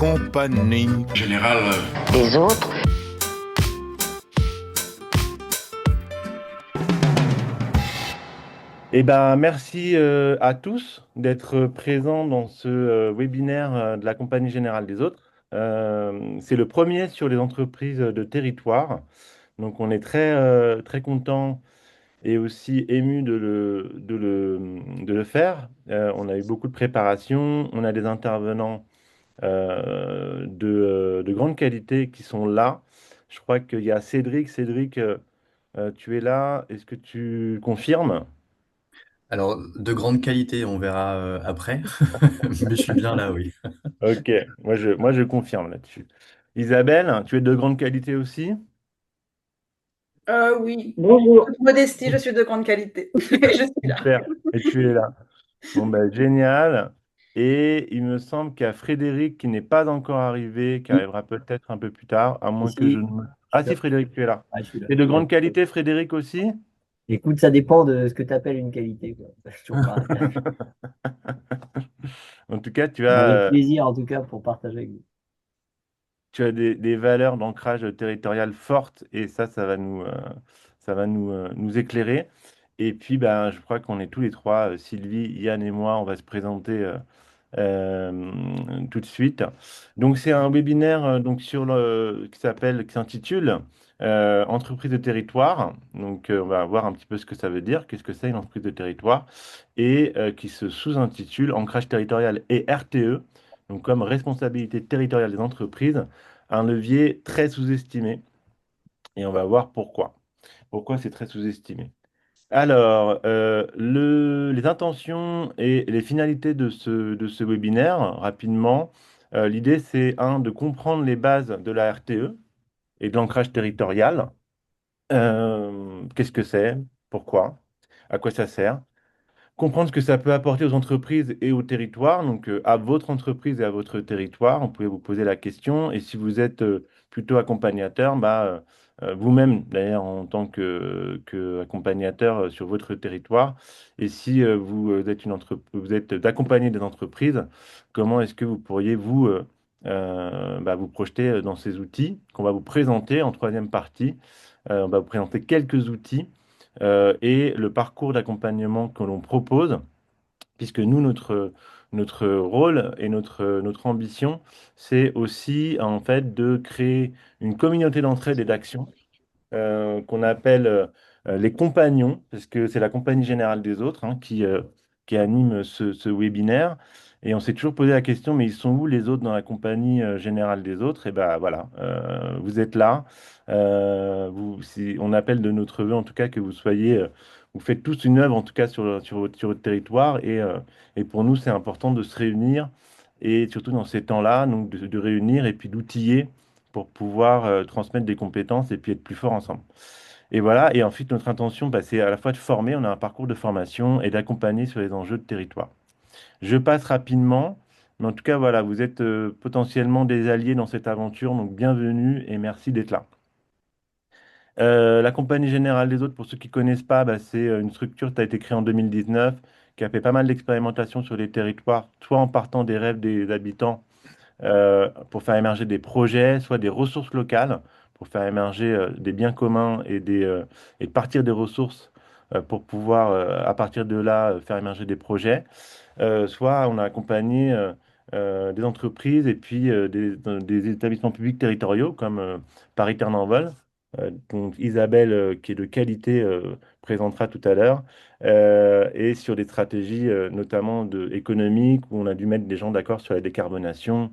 compagnie général. Les autres. Eh ben, merci à tous d'être présents dans ce webinaire de la Compagnie Générale des Autres. C'est le premier sur les entreprises de territoire. Donc, on est très content et aussi ému de le faire. On a eu beaucoup de préparation. On a des intervenants de grande qualité qui sont là. Je crois qu'il y a Cédric. Cédric, tu es là. Est-ce que tu confirmes? Alors, de grande qualité, on verra après, mais je suis bien là, oui. Ok, moi je confirme là-dessus. Isabelle, tu es de grande qualité aussi? Oui, Bonjour. toute modestie, je suis de grande qualité. Je suis là. Super, et tu es là. Bon ben génial. Et il me semble qu'il y a Frédéric qui n'est pas encore arrivé, qui Si, arrivera peut-être un peu plus tard, à moins que je si, ne me... je Ah suis si, là. Frédéric, tu es là. Ah, je suis là. Tu es de grande qualité, Frédéric aussi? Écoute, ça dépend de ce que tu appelles une qualité, quoi. C'est toujours pareil. En tout cas, Avec plaisir, en tout cas, pour partager avec vous. tu as des valeurs d'ancrage territorial fortes et ça va nous éclairer. Et puis, ben, je crois qu'on est tous les trois, Sylvie, Yann et moi, on va se présenter euh, tout de suite. Donc, c'est un webinaire donc, qui s'intitule Entreprise de territoire. Donc, on va voir un petit peu ce que ça veut dire, qu'est-ce que c'est une entreprise de territoire, et qui se sous-intitule Ancrage territorial et RTE, donc comme responsabilité territoriale des entreprises, un levier très sous-estimé. Et on va voir pourquoi. Pourquoi c'est très sous-estimé. Alors, les intentions et les finalités de ce webinaire, rapidement, l'idée c'est, de comprendre les bases de la RTE et de l'ancrage territorial. Qu'est-ce que c'est? Pourquoi? À quoi ça sert? Comprendre ce que ça peut apporter aux entreprises et aux territoires, donc à votre entreprise et à votre territoire. On pouvez vous poser la question. Et si vous êtes plutôt accompagnateur, bah, vous-même, d'ailleurs, en tant que accompagnateur sur votre territoire, et si vous êtes d'accompagner des entreprises, comment est-ce que vous pourriez vous projeter dans ces outils qu'on va vous présenter en troisième partie. On va vous présenter quelques outils et le parcours d'accompagnement que l'on propose, puisque nous, notre rôle et notre ambition, c'est aussi en fait de créer une communauté d'entraide et d'action qu'on appelle les compagnons, parce que c'est la Compagnie Générale des Autres qui anime ce webinaire. Et on s'est toujours posé la question, mais ils sont où les autres dans la Compagnie Générale des Autres? Et ben voilà, vous êtes là. On appelle de notre vœu, en tout cas, que vous faites tous une œuvre, en tout cas, sur votre territoire. Et pour nous, c'est important de se réunir, et surtout dans ces temps-là, donc de réunir et puis d'outiller pour pouvoir transmettre des compétences et puis être plus fort ensemble. Et voilà, et ensuite notre intention, bah, c'est à la fois de former, on a un parcours de formation et d'accompagner sur les enjeux de territoire. Je passe rapidement, mais en tout cas, voilà, vous êtes potentiellement des alliés dans cette aventure, donc bienvenue et merci d'être là. La Compagnie Générale des Autres, pour ceux qui ne connaissent pas, bah, c'est une structure qui a été créée en 2019, qui a fait pas mal d'expérimentations sur les territoires, soit en partant des rêves des habitants, pour faire émerger des projets, soit des ressources locales, pour faire émerger des biens communs et partir des ressources pour pouvoir, à partir de là, faire émerger des projets. Soit on a accompagné des entreprises et puis des établissements publics territoriaux comme Paris Terre d'Envol, dont Isabelle, qui est de qualité, présentera tout à l'heure, et sur des stratégies notamment économiques où on a dû mettre des gens d'accord sur la décarbonation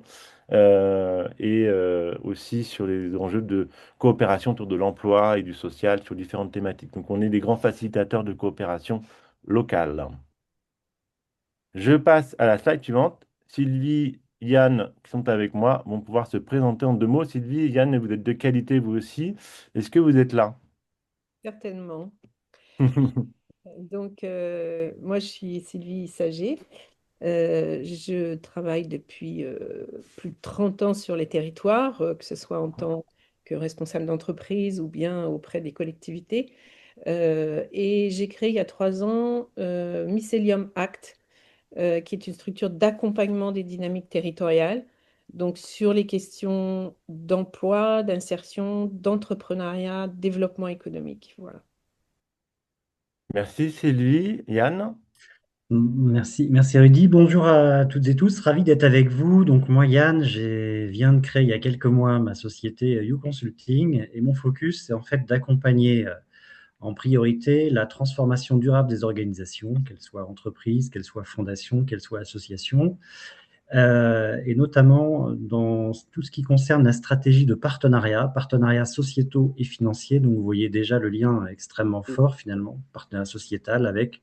et aussi sur les enjeux de coopération autour de l'emploi et du social sur différentes thématiques. Donc on est des grands facilitateurs de coopération locale. Je passe à la slide suivante. Sylvie, Yann, qui sont avec moi, vont pouvoir se présenter en deux mots. Sylvie, Yann, vous êtes de qualité, vous aussi. Est-ce que vous êtes là? Certainement. Donc, moi, je suis Sylvie Saget. Je travaille depuis plus de 30 ans sur les territoires, que ce soit en tant que responsable d'entreprise ou bien auprès des collectivités. Et j'ai créé il y a 3 ans Mycelium Act, qui est une structure d'accompagnement des dynamiques territoriales. Donc, sur les questions d'emploi, d'insertion, d'entrepreneuriat, développement économique. Voilà. Merci Sylvie. Yann? Merci Rudy. Bonjour à toutes et tous. Ravi d'être avec vous. Donc moi Yann, je viens de créer il y a quelques mois ma société You Consulting et mon focus c'est en fait d'accompagner en priorité la transformation durable des organisations, qu'elles soient entreprises, qu'elles soient fondations, qu'elles soient associations, et notamment dans tout ce qui concerne la stratégie de partenariats sociétaux et financiers. Donc vous voyez déjà le lien extrêmement fort finalement, partenariat sociétal avec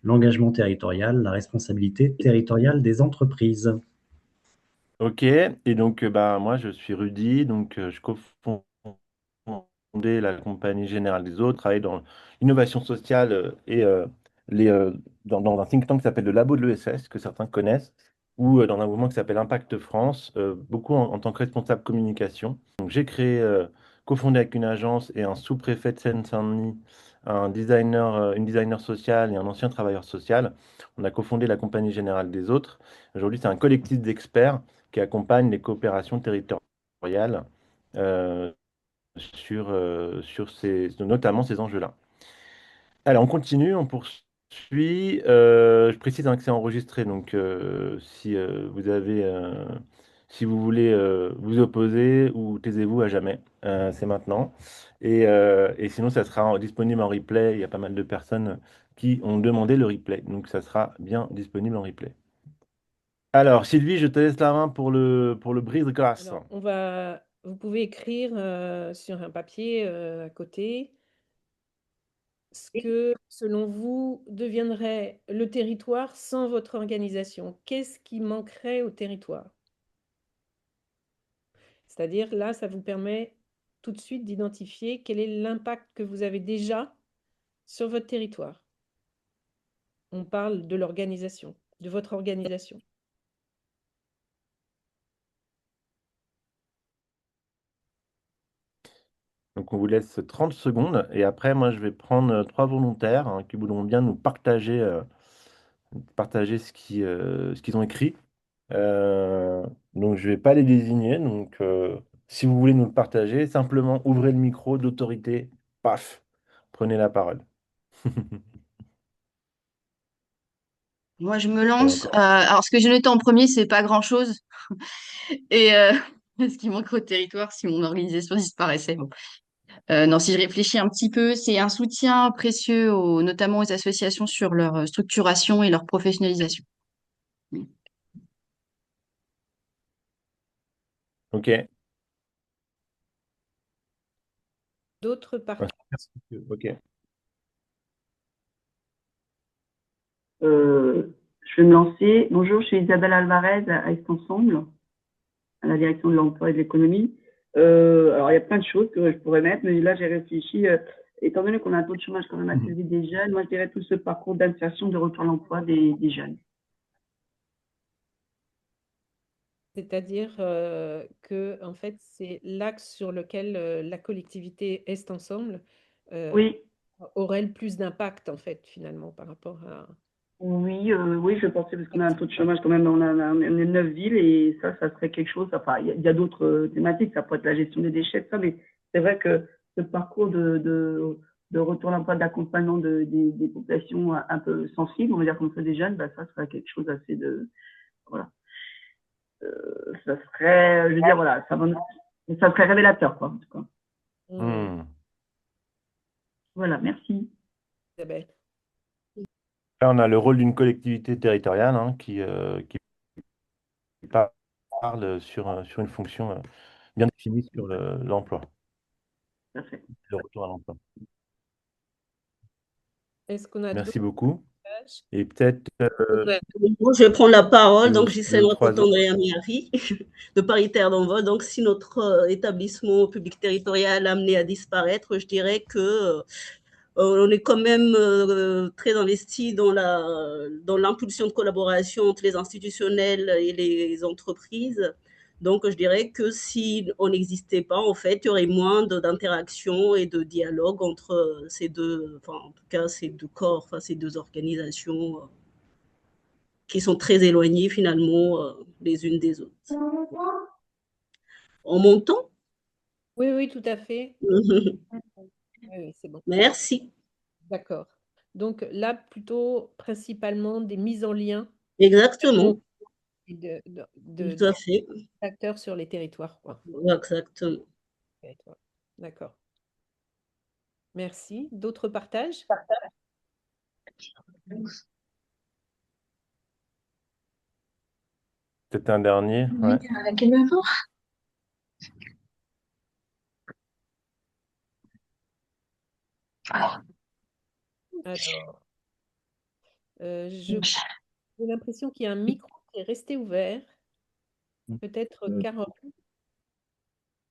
l'engagement territorial, la responsabilité territoriale des entreprises. Ok, et donc bah, moi je suis Rudy, donc je cofondé la Compagnie Générale des Eaux, travaille dans l'innovation sociale et dans un think tank qui s'appelle le Labo de l'ESS, que certains connaissent, ou dans un mouvement qui s'appelle Impact France, beaucoup en tant que responsable communication. Donc j'ai créé, cofondé avec une agence et un sous-préfet de Seine-Saint-Denis, un designer, une designer sociale et un ancien travailleur social. On a cofondé la Compagnie Générale des Autres. Aujourd'hui, c'est un collectif d'experts qui accompagne les coopérations territoriales euh, notamment ces enjeux-là. Alors, on continue, on poursuit. Je précise hein, que c'est enregistré, donc si si vous voulez vous opposer ou taisez-vous à jamais, c'est maintenant. Et sinon, ça sera disponible en replay. Il y a pas mal de personnes qui ont demandé le replay, donc ça sera bien disponible en replay. Alors, Sylvie, je te laisse la main pour le brise-glace. Alors, vous pouvez écrire sur un papier à côté ce que, selon vous, deviendrait le territoire sans votre organisation. Qu'est-ce qui manquerait au territoire? C'est-à-dire, là, ça vous permet tout de suite d'identifier quel est l'impact que vous avez déjà sur votre territoire. On parle de l'organisation, de votre organisation. Donc, on vous laisse 30 secondes et après, moi, je vais prendre trois volontaires hein, qui voudront bien nous partager ce qu'ils ont écrit. Euh, donc, je ne vais pas les désigner. Donc, si vous voulez nous le partager, simplement ouvrez le micro d'autorité. Paf, prenez la parole. Moi, je me Et lance. encore. Alors, ce que j'ai noté en premier, c'est pas grand-chose. Et ce qui manque au territoire si mon organisation disparaissait. Bon. Non, si je réfléchis un petit peu, c'est un soutien précieux, notamment aux associations sur leur structuration et leur professionnalisation. Ok. D'autres parties. Ok. Je vais me lancer. Bonjour, je suis Isabelle Alvarez à Est Ensemble, à la direction de l'emploi et de l'économie. Alors, il y a plein de choses que je pourrais mettre, mais là, j'ai réfléchi. Étant donné qu'on a un taux de chômage quand même assez élevé des jeunes, moi, je dirais tout ce parcours d'insertion, de retour à l'emploi des jeunes. C'est-à-dire que, en fait, c'est l'axe sur lequel la collectivité Est Ensemble Oui, aurait le plus d'impact, en fait, finalement, par rapport à... oui, je pensais parce qu'on a un taux de chômage quand même, on est 9 villes et ça serait quelque chose. Enfin, il y a d'autres thématiques, ça pourrait être la gestion des déchets, ça, mais c'est vrai que ce parcours de retour à l'emploi, d'accompagnement des populations un peu sensibles, on va dire comme ça, des jeunes, bah, ça serait quelque chose assez de, voilà. Ça serait, je veux dire, voilà, ça serait révélateur, quoi, en tout cas. Hmm. Voilà, merci. Isabelle. Là, on a le rôle d'une collectivité territoriale hein, qui parle sur une fonction bien définie sur l'emploi, Tout à fait. le retour à l'emploi. Est-ce qu'on a d'autres Merci beaucoup. messages? Et peut-être Bon, je vais prendre la parole. Donc, j'essaie de le troisième. Andrea Miari, de Paritaire d'Envol. Donc, si notre établissement public territorial est amené à disparaître, je dirais que on est quand même très investi dans l'impulsion de collaboration entre les institutionnels et les entreprises. Donc, je dirais que si on n'existait pas, en fait, il y aurait moins d'interaction et de dialogue entre ces deux, enfin, en tout cas, ces deux corps, enfin, ces deux organisations. qui sont très éloignées finalement les unes des autres. En montant? Oui, oui, tout à fait. Oui, oui, c'est bon. Merci. D'accord. Donc là, plutôt principalement des mises en lien Exactement. Tout à fait. d'acteurs sur les territoires, quoi. Exactement. D'accord. Merci. D'autres partages? Peut-être un dernier. Oui, Ouais. avec les enfants. Alors, j'ai l'impression qu'il y a un micro qui est resté ouvert. Peut-être Carole.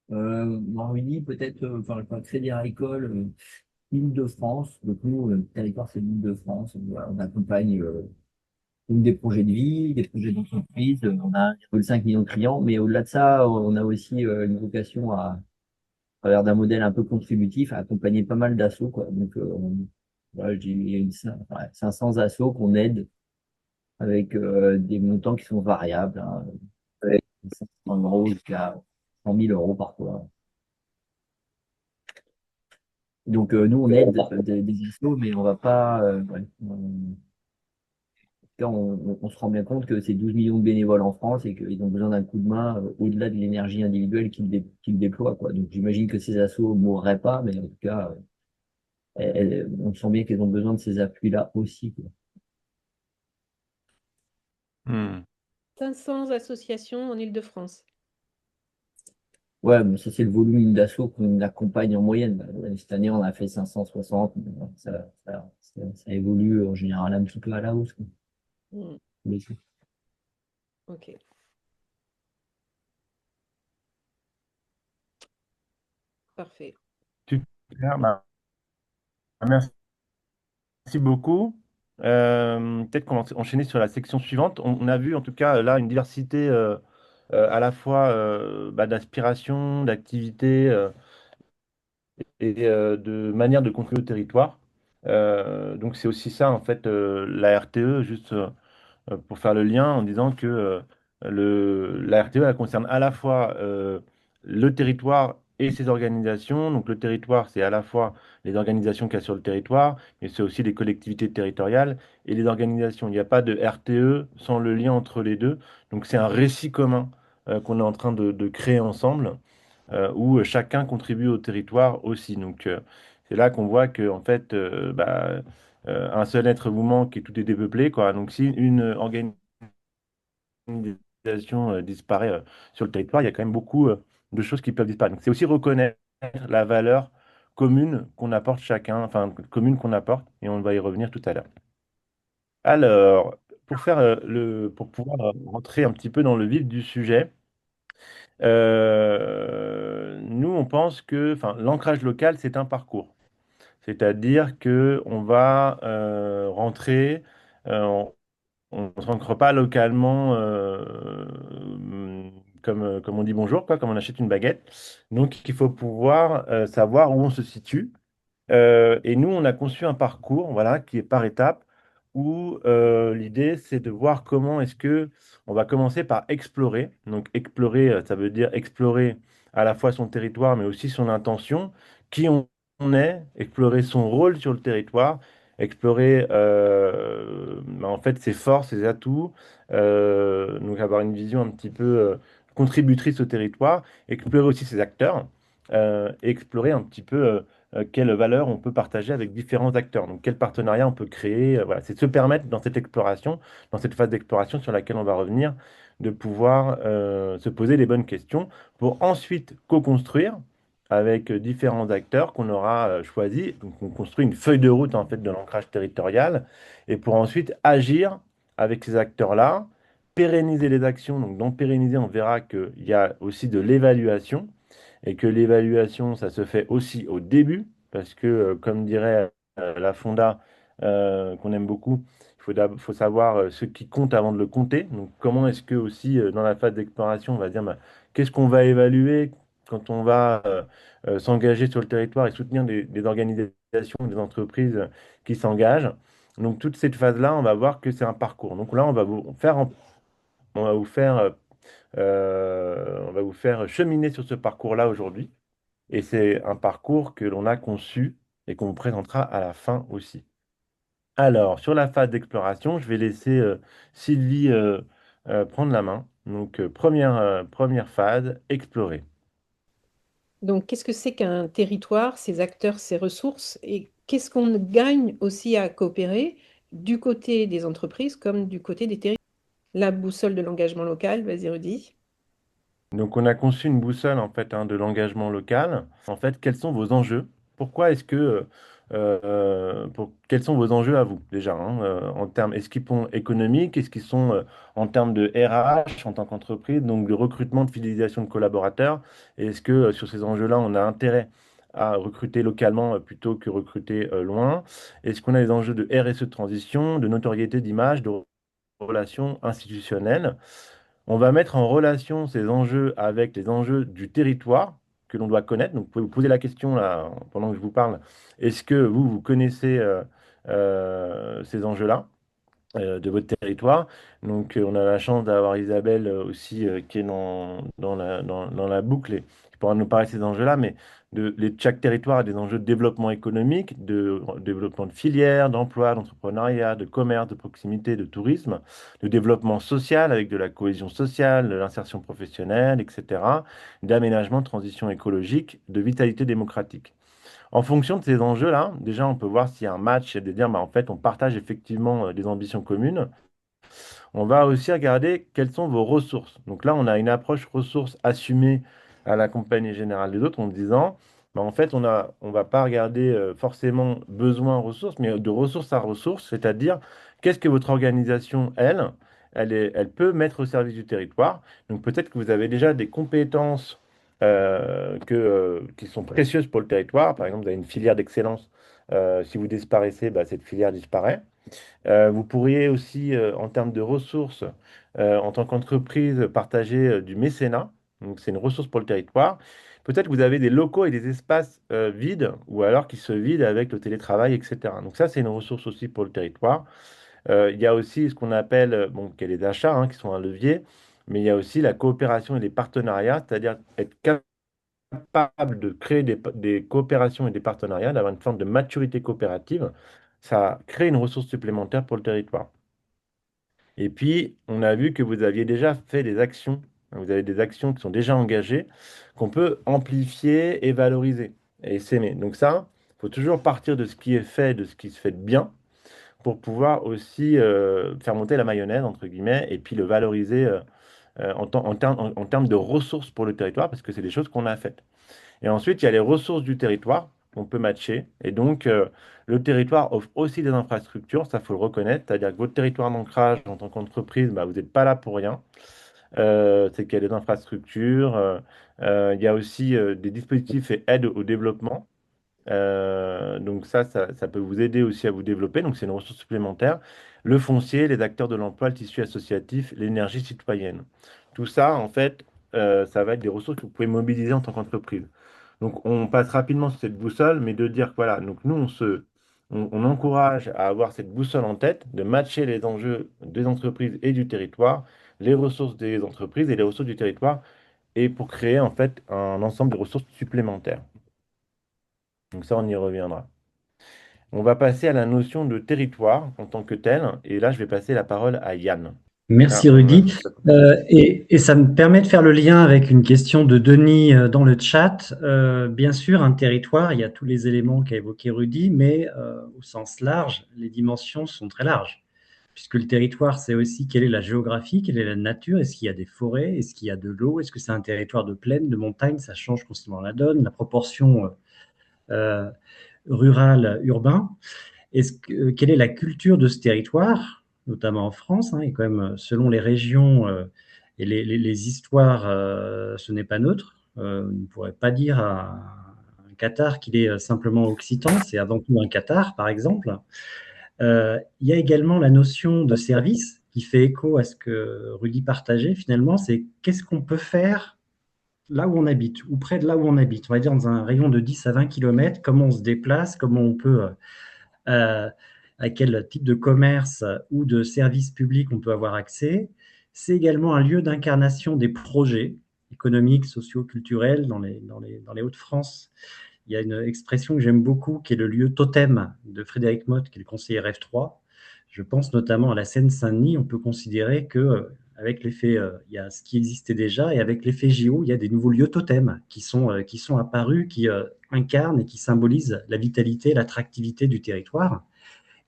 Aurélie, peut-être, enfin, Crédit Agricole, Île-de-France. Donc nous, le territoire, c'est l'Île-de-France. On accompagne des projets de vie, des projets d'entreprise. On a 1,5 million de clients, mais au-delà de ça, on a aussi une vocation à travers d'un modèle un peu contributif, à accompagner pas mal d'assauts, quoi. Donc, voilà, je dis, il y a 500 assos qu'on aide avec des montants qui sont variables, hein, avec 500 euros jusqu'à 100 000 euros parfois. Donc, nous, on aide des assos, mais on va pas. On se rend bien compte que c'est 12 millions de bénévoles en France et qu'ils ont besoin d'un coup de main au-delà de l'énergie individuelle qu'ils déploient, quoi. Donc, j'imagine que ces assos ne mourraient pas, mais en tout cas, on sent bien qu'elles ont besoin de ces appuis-là aussi, quoi. 500 associations en Île-de-France. Ouais, mais ça, c'est le volume d'assaut qu'on accompagne en moyenne. Cette année, on a fait 560. Ça évolue en général un petit peu à la hausse, quoi. Ok. Parfait. Super. Bah, merci beaucoup. Peut-être qu'on va enchaîner sur la section suivante. On a vu en tout cas là une diversité à la fois d'aspiration, d'activité et de manière de contribuer au territoire. Donc c'est aussi ça en fait la RTE, juste pour faire le lien en disant que la RTE elle concerne à la fois le territoire et ses organisations. Donc le territoire, c'est à la fois les organisations qu'il y a sur le territoire, mais c'est aussi les collectivités territoriales et les organisations. Il n'y a pas de RTE sans le lien entre les deux. Donc c'est un récit commun qu'on est en train de créer ensemble, où chacun contribue au territoire aussi. Donc c'est là qu'on voit que en fait, un seul être vous manque et tout est dépeuplé, quoi. Donc si une organisation disparaît sur le territoire, il y a quand même beaucoup de choses qui peuvent disparaître. Donc c'est aussi reconnaître la valeur commune qu'on apporte chacun, enfin commune qu'on apporte, et on va y revenir tout à l'heure. Alors, pour pouvoir rentrer un petit peu dans le vif du sujet, nous, on pense que, enfin, l'ancrage local, c'est un parcours. C'est-à-dire que on va rentrer, on ne s'ancre pas localement comme on dit bonjour, quoi, comme on achète une baguette. Donc, il faut pouvoir savoir où on se situe. Et nous, on a conçu un parcours, voilà, qui est par étapes, où l'idée, c'est de voir comment est-ce que on va commencer par explorer. Donc, explorer, ça veut dire explorer à la fois son territoire, mais aussi son intention, qui on est, explorer son rôle sur le territoire, explorer en fait ses forces, ses atouts, donc avoir une vision un petit peu contributrice au territoire, explorer aussi ses acteurs, et explorer un petit peu quelles valeurs on peut partager avec différents acteurs. Donc, quel partenariat on peut créer. Voilà, c'est de se permettre dans cette exploration, dans cette phase d'exploration sur laquelle on va revenir, de pouvoir se poser les bonnes questions pour ensuite co-construire avec différents acteurs qu'on aura choisis. Donc, on construit une feuille de route en fait de l'ancrage territorial et pour ensuite agir avec ces acteurs-là, pérenniser les actions. Donc, dans pérenniser, on verra qu'il y a aussi de l'évaluation et que l'évaluation, ça se fait aussi au début, parce que, comme dirait la Fonda, qu'on aime beaucoup, faut savoir ce qui compte avant de le compter. Donc, comment est-ce que aussi, dans la phase d'exploration, on va dire, bah, qu'est-ce qu'on va évaluer quand on va s'engager sur le territoire et soutenir des organisations, des entreprises qui s'engagent. Donc, toute cette phase-là, on va voir que c'est un parcours. Donc là, on va vous faire, on va vous faire cheminer sur ce parcours-là aujourd'hui. Et c'est un parcours que l'on a conçu et qu'on vous présentera à la fin aussi. Alors, sur la phase d'exploration, je vais laisser Sylvie prendre la main. Donc, première phase, explorer. Donc, qu'est-ce que c'est qu'un territoire, ses acteurs, ses ressources, et qu'est-ce qu'on gagne aussi à coopérer du côté des entreprises comme du côté des territoires? La boussole de l'engagement local, vas-y Rudy. Donc, on a conçu une boussole en fait de l'engagement local. En fait, quels sont vos enjeux? Pourquoi est-ce que quels sont vos enjeux à vous déjà en termes, est-ce qu'ils sont économiques? Est-ce qu'ils sont en termes de RH en tant qu'entreprise, donc de recrutement, de fidélisation de collaborateurs? Et est-ce que sur ces enjeux-là, on a intérêt à recruter localement plutôt que recruter loin? Est-ce qu'on a des enjeux de RSE de transition, de notoriété d'image, de relations institutionnelles? On va mettre en relation ces enjeux avec les enjeux du territoire que l'on doit connaître. Donc, vous pouvez vous poser la question là, pendant que je vous parle. Est-ce que vous connaissez ces enjeux-là de votre territoire? Donc, on a la chance d'avoir Isabelle aussi qui est dans la boucle et qui pourra nous parler de ces enjeux-là. Mais chaque territoire a des enjeux de développement économique, de développement de filières, d'emploi, d'entrepreneuriat, de commerce, de proximité, de tourisme, de développement social avec de la cohésion sociale, de l'insertion professionnelle, etc., d'aménagement, de transition écologique, de vitalité démocratique. En fonction de ces enjeux-là, déjà, on peut voir s'il y a un match et de dire, bah, en fait, on partage effectivement des ambitions communes. On va aussi regarder quelles sont vos ressources. Donc là, on a une approche ressources assumée à la Compagnie Générale des Autres en disant, bah, en fait, on va pas regarder forcément besoin ressources, mais de ressources à ressources, c'est-à-dire qu'est-ce que votre organisation, elle peut mettre au service du territoire. Donc peut-être que vous avez déjà des compétences qui sont précieuses pour le territoire. Par exemple, vous avez une filière d'excellence. Si vous disparaissez, bah, cette filière disparaît. Vous pourriez aussi, en termes de ressources, en tant qu'entreprise, partager du mécénat. Donc, c'est une ressource pour le territoire. Peut-être que vous avez des locaux et des espaces vides, ou alors qui se vident avec le télétravail, etc. Donc, ça, c'est une ressource aussi pour le territoire. Il y a aussi ce qu'on appelle, bon, qu'il y a les achats, qui sont un levier, mais il y a aussi la coopération et les partenariats, c'est-à-dire être capable de créer des coopérations et des partenariats, d'avoir une forme de maturité coopérative. Ça crée une ressource supplémentaire pour le territoire. Et puis, on a vu que vous aviez déjà fait des actions. Vous avez des actions qui sont déjà engagées, qu'on peut amplifier et valoriser et s'aimer. Donc ça, il faut toujours partir de ce qui est fait, de ce qui se fait de bien, pour pouvoir aussi faire monter la mayonnaise, entre guillemets, et puis le valoriser en termes de ressources pour le territoire, parce que c'est des choses qu'on a faites. Et ensuite, il y a les ressources du territoire qu'on peut matcher. Et donc, le territoire offre aussi des infrastructures, ça faut le reconnaître. C'est-à-dire que votre territoire d'ancrage en tant qu'entreprise, bah, vous n'êtes pas là pour rien. C'est qu'il y a des infrastructures. Il y a aussi des dispositifs et aides au développement. Donc ça peut vous aider aussi à vous développer. Donc c'est une ressource supplémentaire. Le foncier, les acteurs de l'emploi, le tissu associatif, l'énergie citoyenne. Tout ça, en fait, ça va être des ressources que vous pouvez mobiliser en tant qu'entreprise. Donc on passe rapidement sur cette boussole, mais de dire que voilà, donc nous on encourage à avoir cette boussole en tête, de matcher les enjeux des entreprises et du territoire, les ressources des entreprises et les ressources du territoire, et pour créer en fait un ensemble de ressources supplémentaires. Donc ça, on y reviendra. On va passer à la notion de territoire en tant que tel, et là, je vais passer la parole à Yann. Merci Rudy. Et ça me permet de faire le lien avec une question de Denis dans le chat. Bien sûr, un territoire, il y a tous les éléments qu'a évoqué Rudy, mais au sens large, les dimensions sont très larges. Puisque le territoire, c'est aussi quelle est la géographie, quelle est la nature, est-ce qu'il y a des forêts, est-ce qu'il y a de l'eau, est-ce que c'est un territoire de plaine, de montagne, ça change constamment la donne, la proportion rural-urbain. Quelle est la culture de ce territoire, notamment en France, et quand même, selon les régions et les histoires, ce n'est pas neutre. On ne pourrait pas dire à un Qatar qu'il est simplement occitan, c'est avant tout un Qatar, par exemple. Il y a également la notion de service qui fait écho à ce que Rudy partageait finalement, c'est qu'est-ce qu'on peut faire là où on habite, ou près de là où on habite, on va dire dans un rayon de 10 à 20 km, comment on se déplace, comment on peut à quel type de commerce ou de services publics on peut avoir accès. C'est également un lieu d'incarnation des projets économiques, sociaux, culturels dans les Hauts-de-France. Il y a une expression que j'aime beaucoup qui est le lieu totem de Frédéric Motte, qui est le conseiller F3. Je pense notamment à la Seine-Saint-Denis. On peut considérer que avec l'effet, il y a ce qui existait déjà, et avec l'effet JO, il y a des nouveaux lieux totems qui sont apparus, qui incarnent et qui symbolisent la vitalité, l'attractivité du territoire.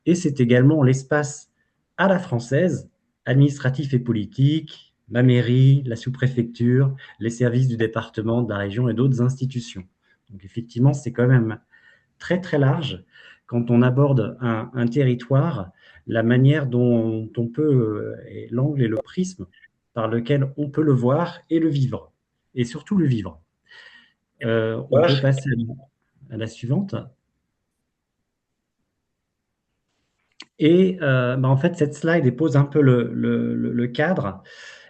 Et c'est également l'espace à la française, administratif et politique, la mairie, la sous-préfecture, les services du département, de la région et d'autres institutions. Donc effectivement, c'est quand même très très large quand on aborde un territoire, la manière dont on peut, et l'angle et le prisme par lequel on peut le voir et le vivre, et surtout le vivre. On peut passer à la suivante. Et en fait, cette slide elle pose un peu le cadre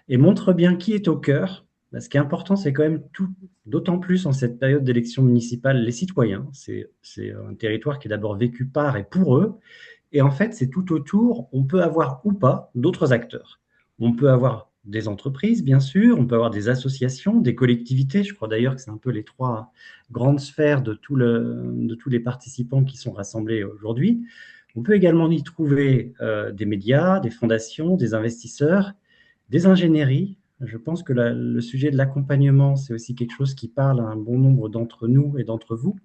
et montre bien qui est au cœur. Ce qui est important, c'est quand même tout, d'autant plus en cette période d'élection municipale, les citoyens. C'est un territoire qui est d'abord vécu par et pour eux. Et en fait, c'est tout autour, on peut avoir ou pas d'autres acteurs. On peut avoir des entreprises, bien sûr, on peut avoir des associations, des collectivités. Je crois d'ailleurs que c'est un peu les trois grandes sphères de tous les participants qui sont rassemblés aujourd'hui. On peut également y trouver des médias, des fondations, des investisseurs, des ingénieries. Je pense que le sujet de l'accompagnement, c'est aussi quelque chose qui parle à un bon nombre d'entre nous et d'entre vous.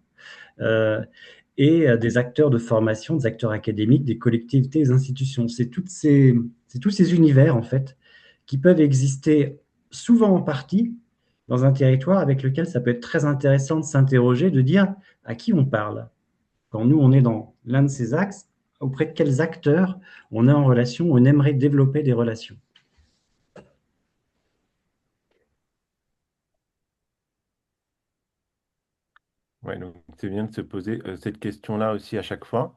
Et des acteurs de formation, des acteurs académiques, des collectivités, des institutions. C'est tous ces univers, en fait, qui peuvent exister souvent en partie dans un territoire avec lequel ça peut être très intéressant de s'interroger, de dire à qui on parle. Quand nous, on est dans l'un de ces axes, auprès de quels acteurs on est en relation, on aimerait développer des relations. Ouais, donc c'est bien de se poser cette question-là aussi à chaque fois.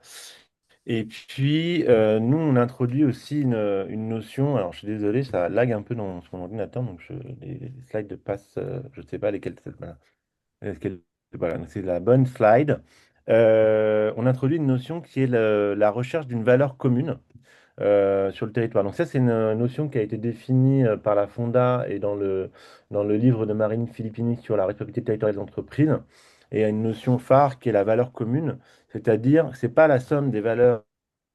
Et puis, nous, on introduit aussi une notion. Alors, je suis désolé, ça lag un peu dans mon ordinateur, donc les slides passent, je ne sais pas lesquelles. Voilà. Voilà, donc c'est la bonne slide. On introduit une notion qui est la recherche d'une valeur commune sur le territoire. Donc ça, c'est une notion qui a été définie par la Fonda et dans le livre de Marine Filippini sur la responsabilité territoriale des entreprises. Et il y a une notion phare qui est la valeur commune, c'est-à-dire que ce n'est pas la somme des valeurs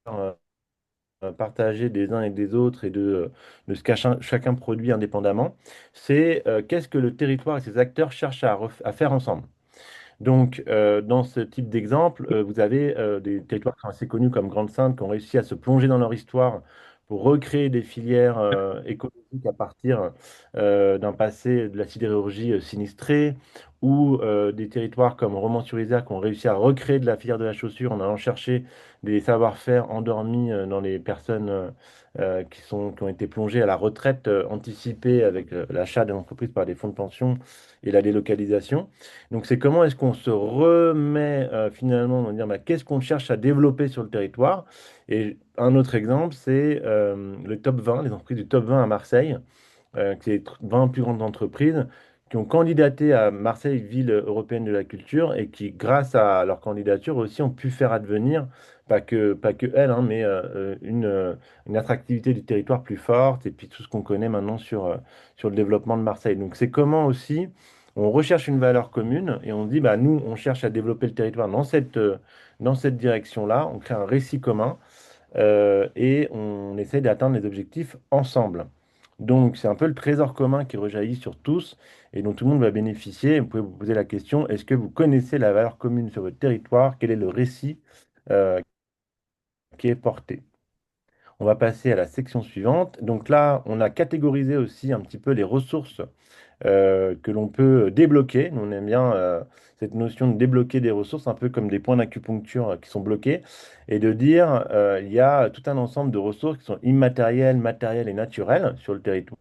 euh, partagées des uns et des autres et de ce que chacun produit indépendamment, c'est qu'est-ce que le territoire et ses acteurs cherchent à faire ensemble. Donc, dans ce type d'exemple, vous avez des territoires qui sont assez connus comme Grande-Synthe, qui ont réussi à se plonger dans leur histoire pour recréer des filières écologiques à partir d'un passé de la sidérurgie sinistrée, ou des territoires comme Romans-sur-Isère qui ont réussi à recréer de la filière de la chaussure en allant chercher des savoir-faire endormis dans les personnes qui ont été plongées à la retraite anticipée avec l'achat des entreprises par des fonds de pension et la délocalisation. Donc, c'est comment est-ce qu'on se remet finalement, on va dire, bah, qu'est-ce qu'on cherche à développer sur le territoire. Et un autre exemple, c'est le top 20, les entreprises du top 20 à Marseille, qui est les 20 plus grandes entreprises qui ont candidaté à Marseille, ville européenne de la culture, et qui, grâce à leur candidature aussi, ont pu faire advenir, pas que elles, hein, mais une attractivité du territoire plus forte, et puis tout ce qu'on connaît maintenant sur le développement de Marseille. Donc, c'est comment aussi on recherche une valeur commune et on dit, bah, nous, on cherche à développer le territoire dans cette direction-là, on crée un récit commun et on essaie d'atteindre les objectifs ensemble. Donc, c'est un peu le trésor commun qui rejaillit sur tous et dont tout le monde va bénéficier. Vous pouvez vous poser la question, est-ce que vous connaissez la valeur commune sur votre territoire? Quel est le récit euh, qui est porté? On va passer à la section suivante. Donc là, on a catégorisé aussi un petit peu les ressources que l'on peut débloquer. Nous, on aime bien cette notion de débloquer des ressources, un peu comme des points d'acupuncture qui sont bloqués, et de dire il y a tout un ensemble de ressources qui sont immatérielles, matérielles et naturelles sur le territoire.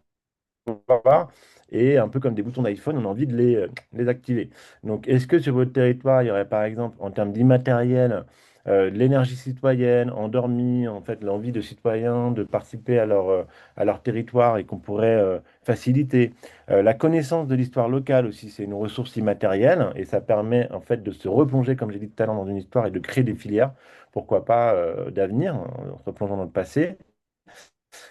Et un peu comme des boutons d'iPhone, on a envie de les activer. Donc, est-ce que sur votre territoire, il y aurait par exemple, en termes d'immatériel, l'énergie citoyenne, endormie, en fait, l'envie de citoyens de participer à leur territoire et qu'on pourrait faciliter. La connaissance de l'histoire locale aussi, c'est une ressource immatérielle et ça permet en fait de se replonger, comme j'ai dit tout à l'heure, dans une histoire et de créer des filières, pourquoi pas d'avenir, en se replongeant dans le passé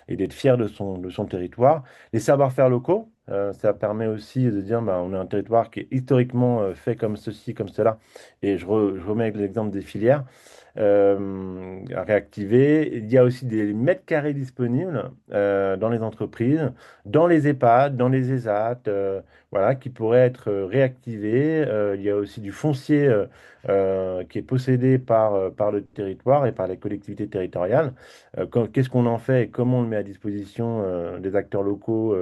et d'être fier de son territoire. Les savoir-faire locaux, ça permet aussi de dire, bah, on a un territoire qui est historiquement fait comme ceci, comme cela. Et je remets l'exemple des filières à réactiver. Il y a aussi des mètres carrés disponibles dans les entreprises, dans les EHPAD, dans les ESAT, voilà, qui pourraient être réactivés. Il y a aussi du foncier qui est possédé par le territoire et par les collectivités territoriales. Qu'est-ce qu'on en fait et comment on le met à disposition des acteurs locaux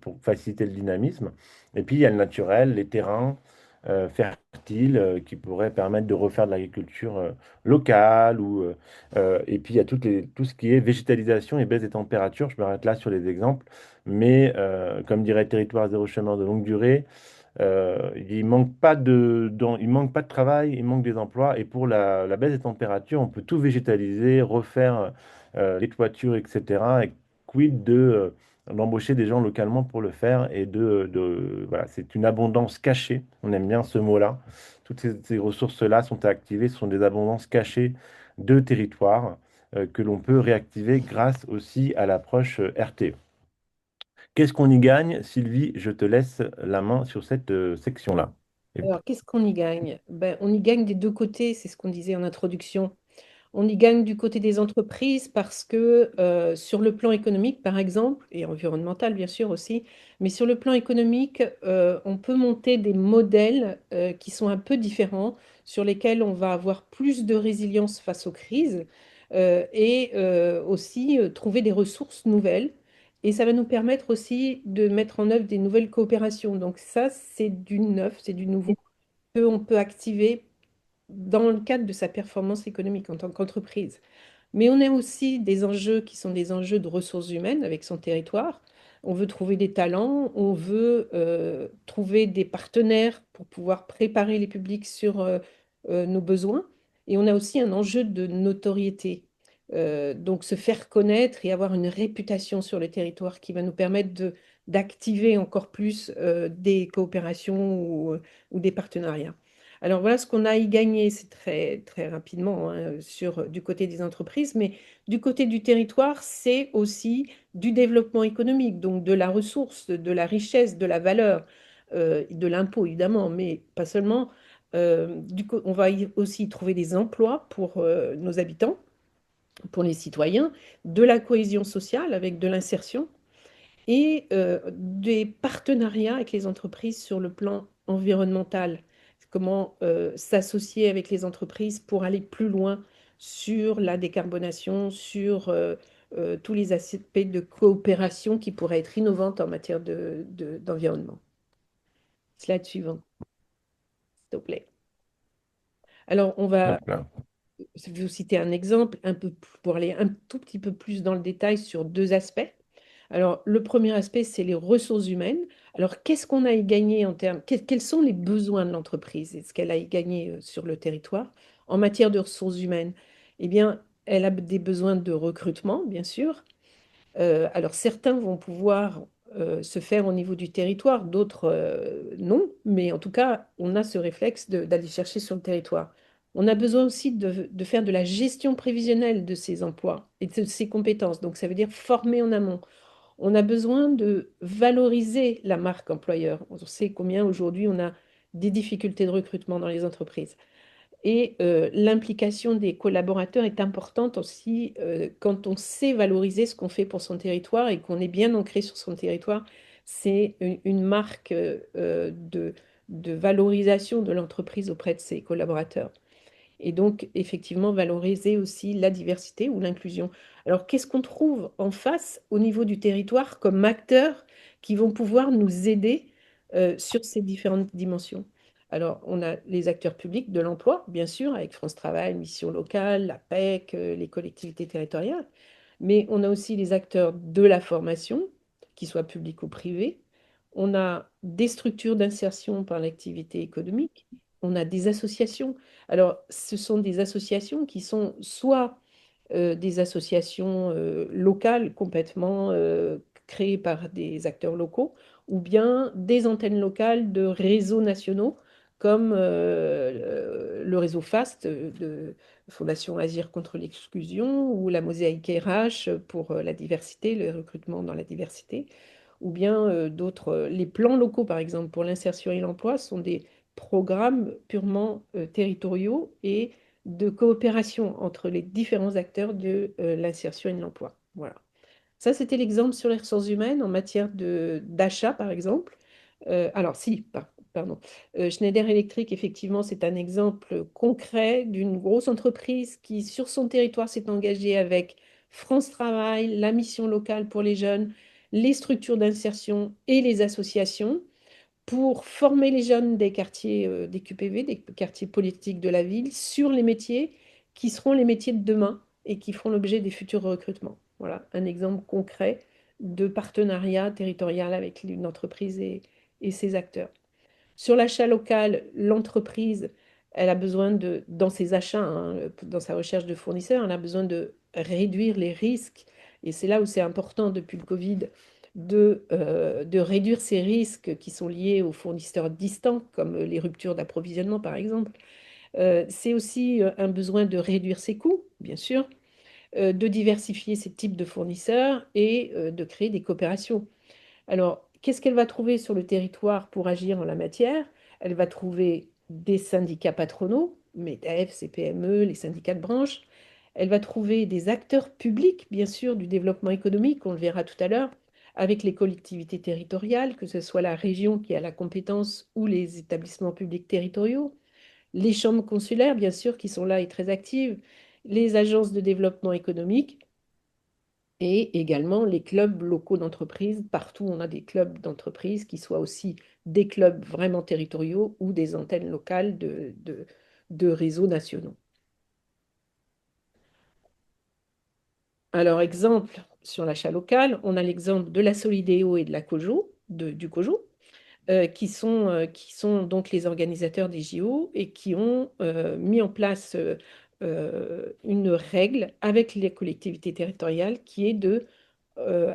pour faciliter le dynamisme. Et puis, il y a le naturel, les terrains fertiles qui pourraient permettre de refaire de l'agriculture locale. Et puis, il y a tout ce qui est végétalisation et baisse des températures. Je m'arrête là sur les exemples. Mais comme dirait Territoire zéro chemin de longue durée, il manque pas de travail, il manque des emplois. Et pour la baisse des températures, on peut tout végétaliser, refaire les toitures, etc. Et quid d'embaucher des gens localement pour le faire et voilà, c'est une abondance cachée. On aime bien ce mot-là. Toutes ces ressources-là sont à activer, ce sont des abondances cachées de territoires que l'on peut réactiver grâce aussi à l'approche RTE. Qu'est-ce qu'on y gagne? Sylvie, je te laisse la main sur cette section-là. Et- Alors, qu'est-ce qu'on y gagne? Ben, on y gagne des deux côtés, c'est ce qu'on disait en introduction. On y gagne du côté des entreprises parce que sur le plan économique, par exemple, et environnemental bien sûr aussi, mais sur le plan économique, on peut monter des modèles qui sont un peu différents, sur lesquels on va avoir plus de résilience face aux crises et aussi trouver des ressources nouvelles. Et ça va nous permettre aussi de mettre en œuvre des nouvelles coopérations. Donc ça, c'est du neuf, c'est du nouveau qu'on peut activer dans le cadre de sa performance économique en tant qu'entreprise. Mais on a aussi des enjeux qui sont des enjeux de ressources humaines avec son territoire. On veut trouver des talents, on veut trouver des partenaires pour pouvoir préparer les publics sur nos besoins. Et on a aussi un enjeu de notoriété. Donc se faire connaître et avoir une réputation sur le territoire qui va nous permettre d'activer encore plus des coopérations ou des partenariats. Alors voilà ce qu'on a y gagné, c'est très, très rapidement hein, du côté des entreprises, mais du côté du territoire, c'est aussi du développement économique, donc de la ressource, de la richesse, de la valeur, de l'impôt évidemment, mais pas seulement. On va aussi trouver des emplois pour nos habitants, pour les citoyens, de la cohésion sociale avec de l'insertion et des partenariats avec les entreprises sur le plan environnemental. Comment s'associer avec les entreprises pour aller plus loin sur la décarbonation, sur tous les aspects de coopération qui pourraient être innovantes en matière d'environnement. Slide suivant, s'il te plaît. Alors, on va Hop là. je vais vous citer un exemple pour aller un tout petit peu plus dans le détail sur deux aspects. Alors, le premier aspect, c'est les ressources humaines. Alors, qu'est-ce qu'on a à y gagner en termes, quels sont les besoins de l'entreprise et ce qu'elle a à y gagner sur le territoire en matière de ressources humaines? Eh bien, elle a des besoins de recrutement, bien sûr. Alors, certains vont pouvoir se faire au niveau du territoire, d'autres non, mais en tout cas, on a ce réflexe d'aller chercher sur le territoire. On a besoin aussi de faire de la gestion prévisionnelle de ces emplois et de ces compétences. Donc, ça veut dire former en amont. On a besoin de valoriser la marque employeur. On sait combien aujourd'hui on a des difficultés de recrutement dans les entreprises. Et l'implication des collaborateurs est importante aussi quand on sait valoriser ce qu'on fait pour son territoire et qu'on est bien ancré sur son territoire. C'est une marque de valorisation de l'entreprise auprès de ses collaborateurs. Et donc, effectivement, valoriser aussi la diversité ou l'inclusion. Alors, qu'est-ce qu'on trouve en face au niveau du territoire comme acteurs qui vont pouvoir nous aider sur ces différentes dimensions? Alors, on a les acteurs publics de l'emploi, bien sûr, avec France Travail, Mission Locale, la PEC, les collectivités territoriales, mais on a aussi les acteurs de la formation, qu'ils soient publics ou privés. On a des structures d'insertion par l'activité économique on a des associations. Alors, ce sont des associations qui sont soit des associations locales complètement créées par des acteurs locaux, ou bien des antennes locales de réseaux nationaux, comme le réseau FAST de Fondation Agir contre l'exclusion, ou la Mosaïque RH pour la diversité, le recrutement dans la diversité, ou bien d'autres. Les plans locaux, par exemple, pour l'insertion et l'emploi, sont des programmes purement territoriaux et de coopération entre les différents acteurs de l'insertion et de l'emploi. Voilà. Ça, c'était l'exemple sur les ressources humaines en matière d'achat, par exemple. Alors, si, pardon. Schneider Electric, effectivement, c'est un exemple concret d'une grosse entreprise qui, sur son territoire, s'est engagée avec France Travail, la mission locale pour les jeunes, les structures d'insertion et les associations pour former les jeunes des quartiers des QPV, des quartiers politiques de la ville, sur les métiers qui seront les métiers de demain et qui feront l'objet des futurs recrutements. Voilà un exemple concret de partenariat territorial avec une entreprise et ses acteurs. Sur l'achat local, l'entreprise, elle a besoin de, dans ses achats, hein, dans sa recherche de fournisseurs, elle a besoin de réduire les risques. Et c'est là où c'est important depuis le Covid de réduire ces risques qui sont liés aux fournisseurs distants, comme les ruptures d'approvisionnement par exemple. C'est aussi un besoin de réduire ses coûts, bien sûr, de diversifier ces types de fournisseurs et de créer des coopérations. Alors, qu'est-ce qu'elle va trouver sur le territoire pour agir en la matière? Elle va trouver des syndicats patronaux, MEDEF, CPME, les syndicats de branche. Elle va trouver des acteurs publics, bien sûr, du développement économique, on le verra tout à l'heure, avec les collectivités territoriales, que ce soit la région qui a la compétence ou les établissements publics territoriaux, les chambres consulaires, bien sûr, qui sont là et très actives, les agences de développement économique, et également les clubs locaux d'entreprise. Partout, on a des clubs d'entreprise qui soient aussi des clubs vraiment territoriaux ou des antennes locales de réseaux nationaux. Alors, exemple sur l'achat local, on a l'exemple de la Solidéo et de la COJO, du COJO, qui sont donc les organisateurs des JO et qui ont mis en place une règle avec les collectivités territoriales qui est de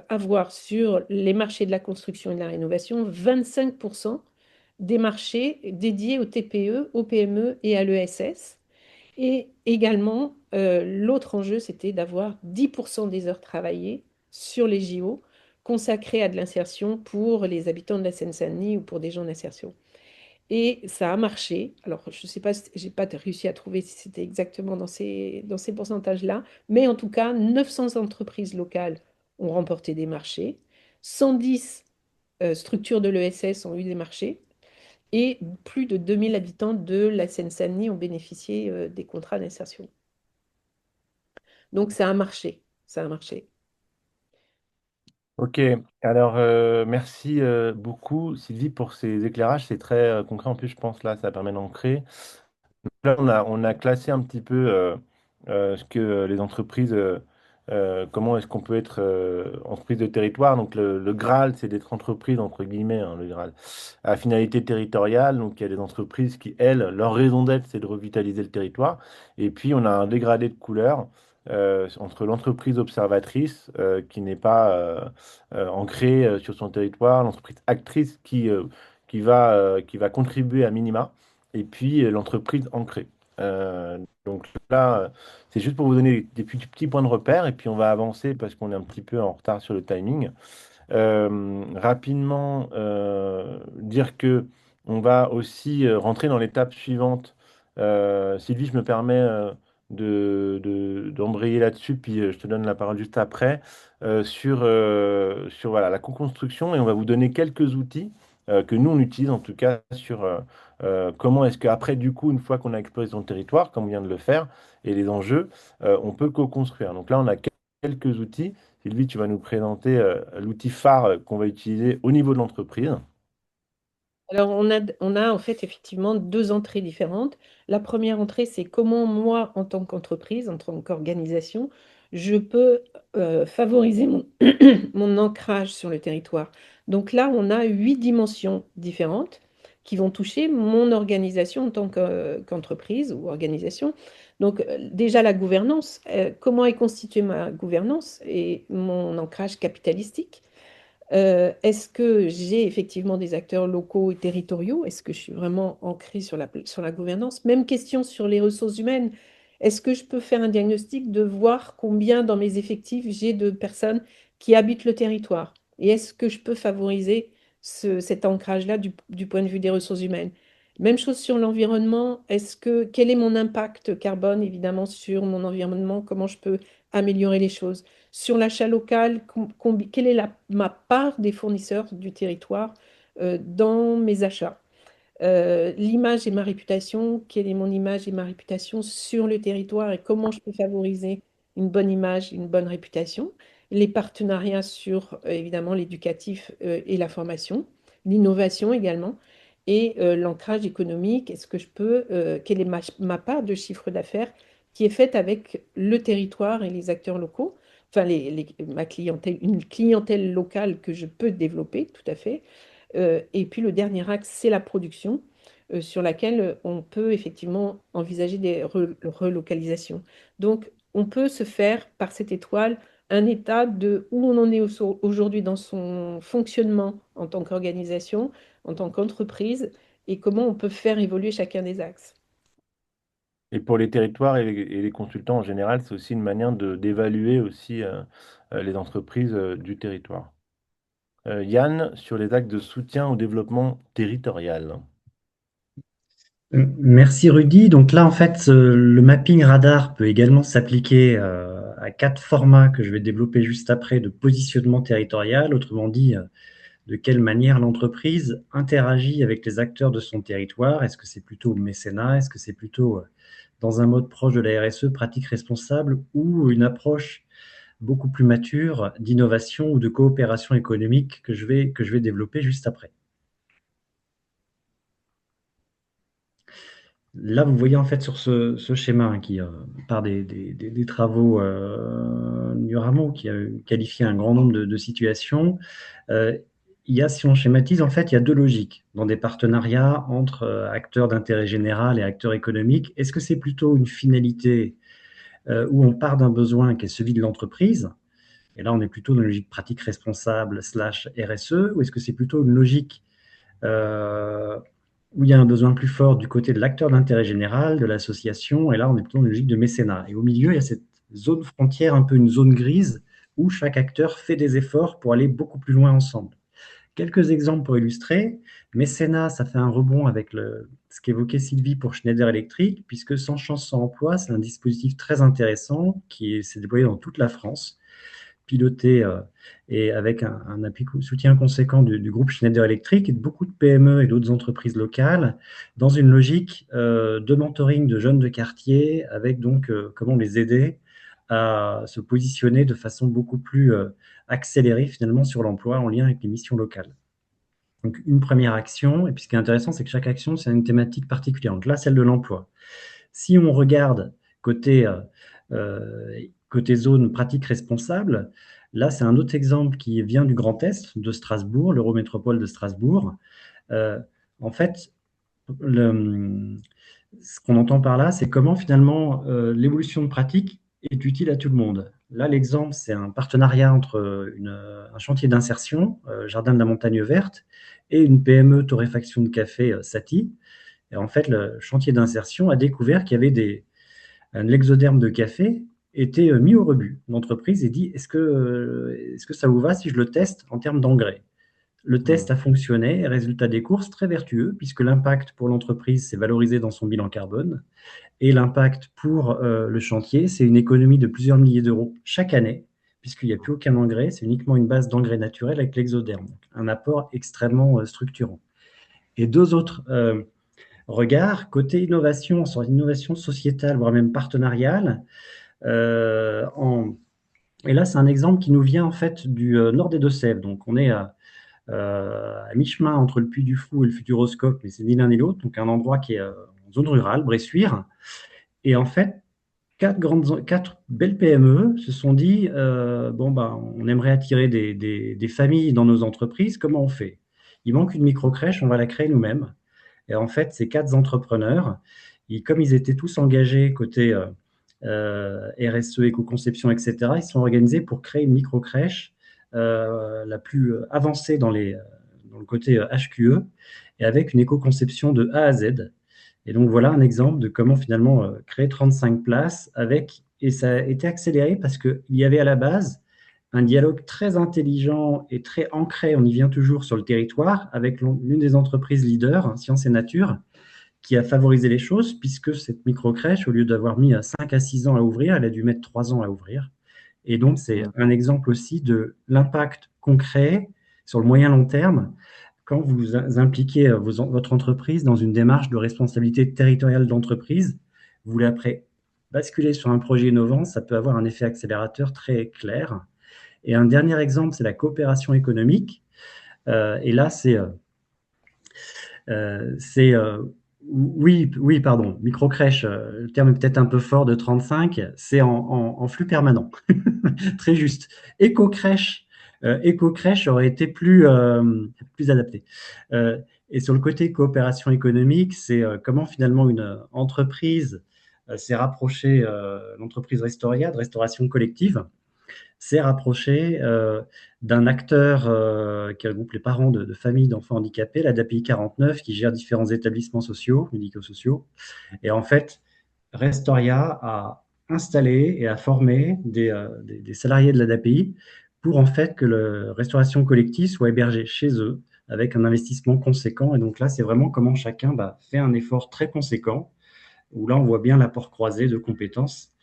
avoir sur les marchés de la construction et de la rénovation 25% des marchés dédiés aux TPE, aux PME et à l'ESS. Et également, l'autre enjeu, c'était d'avoir 10% des heures travaillées sur les JO consacrées à de l'insertion pour les habitants de la Seine-Saint-Denis ou pour des gens d'insertion. Et ça a marché. Alors, je ne sais pas, j'ai pas réussi à trouver si c'était exactement dans ces pourcentages-là, mais en tout cas, 900 entreprises locales ont remporté des marchés, 110 structures de l'ESS ont eu des marchés, et plus de 2000 habitants de la Seine-Saint-Denis ont bénéficié des contrats d'insertion. Donc, ça a marché. Ça a marché. Ok, alors merci beaucoup Sylvie pour ces éclairages, c'est très concret en plus je pense là, ça permet d'ancrer. Là, on a classé un petit peu ce que les entreprises, comment est-ce qu'on peut être entreprise de territoire. Donc le Graal, c'est d'être entreprise, entre guillemets, hein, le Graal, à finalité territoriale. Donc il y a des entreprises qui, elles, leur raison d'être, c'est de revitaliser le territoire. Et puis on a un dégradé de couleurs entre l'entreprise observatrice, qui n'est pas ancrée sur son territoire, l'entreprise actrice qui va contribuer à minima et puis l'entreprise ancrée. Donc là, c'est juste pour vous donner des petits points de repère, et puis on va avancer parce qu'on est un petit peu en retard sur le timing. Rapidement, dire que on va aussi rentrer dans l'étape suivante. Sylvie, je me permets d'embrayer là-dessus, puis je te donne la parole juste après, sur voilà, la co-construction, et on va vous donner quelques outils que nous, on utilise en tout cas sur comment est-ce qu'après, du coup, une fois qu'on a exploré son territoire, comme on vient de le faire, et les enjeux, on peut co-construire. Donc là, on a quelques outils. Sylvie, tu vas nous présenter l'outil phare qu'on va utiliser au niveau de l'entreprise. Alors, on a en fait effectivement deux entrées différentes. La première entrée, c'est comment moi, en tant qu'entreprise, en tant qu'organisation, je peux favoriser mon ancrage sur le territoire. Donc là, on a 8 dimensions différentes qui vont toucher mon organisation en tant qu'entreprise ou organisation. Donc déjà la gouvernance, comment est constituée ma gouvernance et mon ancrage capitalistique? Est-ce que j'ai effectivement des acteurs locaux et territoriaux? Est-ce que je suis vraiment ancrée sur la gouvernance? Même question sur les ressources humaines. Est-ce que je peux faire un diagnostic de voir combien dans mes effectifs j'ai de personnes qui habitent le territoire? Et est-ce que je peux favoriser cet ancrage-là du point de vue des ressources humaines? Même chose sur l'environnement. Quel est mon impact carbone, évidemment, sur mon environnement? Comment je peux améliorer les choses? Sur l'achat local, quelle est ma part des fournisseurs du territoire dans mes achats? L'image et ma réputation, quelle est mon image et ma réputation sur le territoire et comment je peux favoriser une bonne image, une bonne réputation? Les partenariats sur, évidemment, l'éducatif et la formation, l'innovation également, et l'ancrage économique. Est-ce que quelle est ma part de chiffre d'affaires qui est faite avec le territoire et les acteurs locaux? Enfin, ma clientèle, une clientèle locale que je peux développer, tout à fait. Et puis le dernier axe, c'est la production, sur laquelle on peut effectivement envisager des relocalisations. Donc, on peut se faire par cette étoile un état de où on en est aujourd'hui dans son fonctionnement en tant qu'organisation, en tant qu'entreprise, et comment on peut faire évoluer chacun des axes. Et pour les territoires et les consultants en général, c'est aussi une manière d'évaluer aussi les entreprises du territoire. Yann, sur les actes de soutien au développement territorial. Merci Rudy. Donc là, en fait, le mapping radar peut également s'appliquer à 4 formats que je vais développer juste après de positionnement territorial. Autrement dit, de quelle manière l'entreprise interagit avec les acteurs de son territoire. Est-ce que c'est plutôt mécénat? Est-ce que c'est plutôt dans un mode proche de la RSE, pratique responsable, ou une approche beaucoup plus mature d'innovation ou de coopération économique que je vais développer juste après? Là, vous voyez en fait sur ce schéma qui part des travaux Nuramo, qui a qualifié un grand nombre de situations. Il y a, si on schématise, en fait, il y a 2 logiques dans des partenariats entre acteurs d'intérêt général et acteurs économiques. Est-ce que c'est plutôt une finalité où on part d'un besoin qui est celui de l'entreprise? Et là, on est plutôt dans une logique pratique responsable / RSE, ou est-ce que c'est plutôt une logique où il y a un besoin plus fort du côté de l'acteur d'intérêt général, de l'association, et là, on est plutôt dans une logique de mécénat. Et au milieu, il y a cette zone frontière, un peu une zone grise, où chaque acteur fait des efforts pour aller beaucoup plus loin ensemble. Quelques exemples pour illustrer. Mécénat, ça fait un rebond avec ce qu'évoquait Sylvie pour Schneider Electric, puisque Sans Chance, Sans Emploi, c'est un dispositif très intéressant qui s'est déployé dans toute la France, piloté et avec un appui soutien conséquent du groupe Schneider Electric et de beaucoup de PME et d'autres entreprises locales, dans une logique de mentoring de jeunes de quartier, avec donc comment les aider à se positionner de façon beaucoup plus accélérée finalement sur l'emploi en lien avec les missions locales. Donc une première action, et puis ce qui est intéressant, c'est que chaque action, c'est une thématique particulière. Donc là, celle de l'emploi. Si on regarde côté zone pratique responsable, là, c'est un autre exemple qui vient du Grand Est, de Strasbourg, l'Eurométropole de Strasbourg. En fait, ce qu'on entend par là, c'est comment finalement l'évolution de pratique est utile à tout le monde. Là, l'exemple, c'est un partenariat entre un chantier d'insertion, Jardin de la Montagne Verte, et une PME torréfaction de café, Sati. Et en fait, le chantier d'insertion a découvert qu'il y avait un exoderme de café était mis au rebut. L'entreprise a dit, est-ce que ça vous va si je le teste en termes d'engrais? Le test a fonctionné, résultat des courses, très vertueux, puisque l'impact pour l'entreprise s'est valorisé dans son bilan carbone, et l'impact pour le chantier, c'est une économie de plusieurs milliers d'euros chaque année, puisqu'il n'y a plus aucun engrais, c'est uniquement une base d'engrais naturel avec l'exoderme. Un apport extrêmement structurant. Et 2 autres regards, côté innovation, sur l'innovation sociétale, voire même partenariale. Et là, c'est un exemple qui nous vient en fait du nord des Deux-Sèvres. Donc, on est à mi-chemin entre le Puy du Fou et le Futuroscope, mais c'est ni l'un ni l'autre. Donc, un endroit qui est en zone rurale, Bressuire. Et en fait, 4 belles PME se sont dit on aimerait attirer des familles dans nos entreprises. Comment on fait? Il manque une micro-crèche, on va la créer nous-mêmes. Et en fait, ces 4 entrepreneurs, comme ils étaient tous engagés côté RSE, éco-conception, etc., ils se sont organisés pour créer une micro-crèche la plus avancée dans le côté HQE et avec une éco-conception de A à Z. Et donc voilà un exemple de comment finalement créer 35 places et ça a été accéléré parce qu'il y avait à la base un dialogue très intelligent et très ancré, on y vient toujours sur le territoire, avec l'une des entreprises leaders, Sciences et Nature, qui a favorisé les choses, puisque cette micro-crèche, au lieu d'avoir mis 5 à 6 ans à ouvrir, elle a dû mettre 3 ans à ouvrir. Et donc, c'est un exemple aussi de l'impact concret sur le moyen long terme quand vous impliquez votre entreprise dans une démarche de responsabilité territoriale d'entreprise. Vous voulez après basculer sur un projet innovant, ça peut avoir un effet accélérateur très clair. Et un dernier exemple, c'est la coopération économique. Et là, oui, oui, pardon, micro-crèche, le terme est peut-être un peu fort de 35, c'est en flux permanent. Très juste. Éco-crèche, éco-crèche aurait été plus adapté. Et sur le côté coopération économique, c'est comment finalement une entreprise s'est rapprochée, l'entreprise Restoria, de restauration collective, s'est rapproché d'un acteur qui regroupe les parents de familles d'enfants handicapés, la DAPI 49, qui gère différents établissements sociaux, médico-sociaux. Et en fait, Restoria a installé et a formé des salariés de la DAPI pour en fait que la restauration collective soit hébergée chez eux avec un investissement conséquent. Et donc là, c'est vraiment comment chacun fait un effort très conséquent, où là, on voit bien l'apport croisé de compétences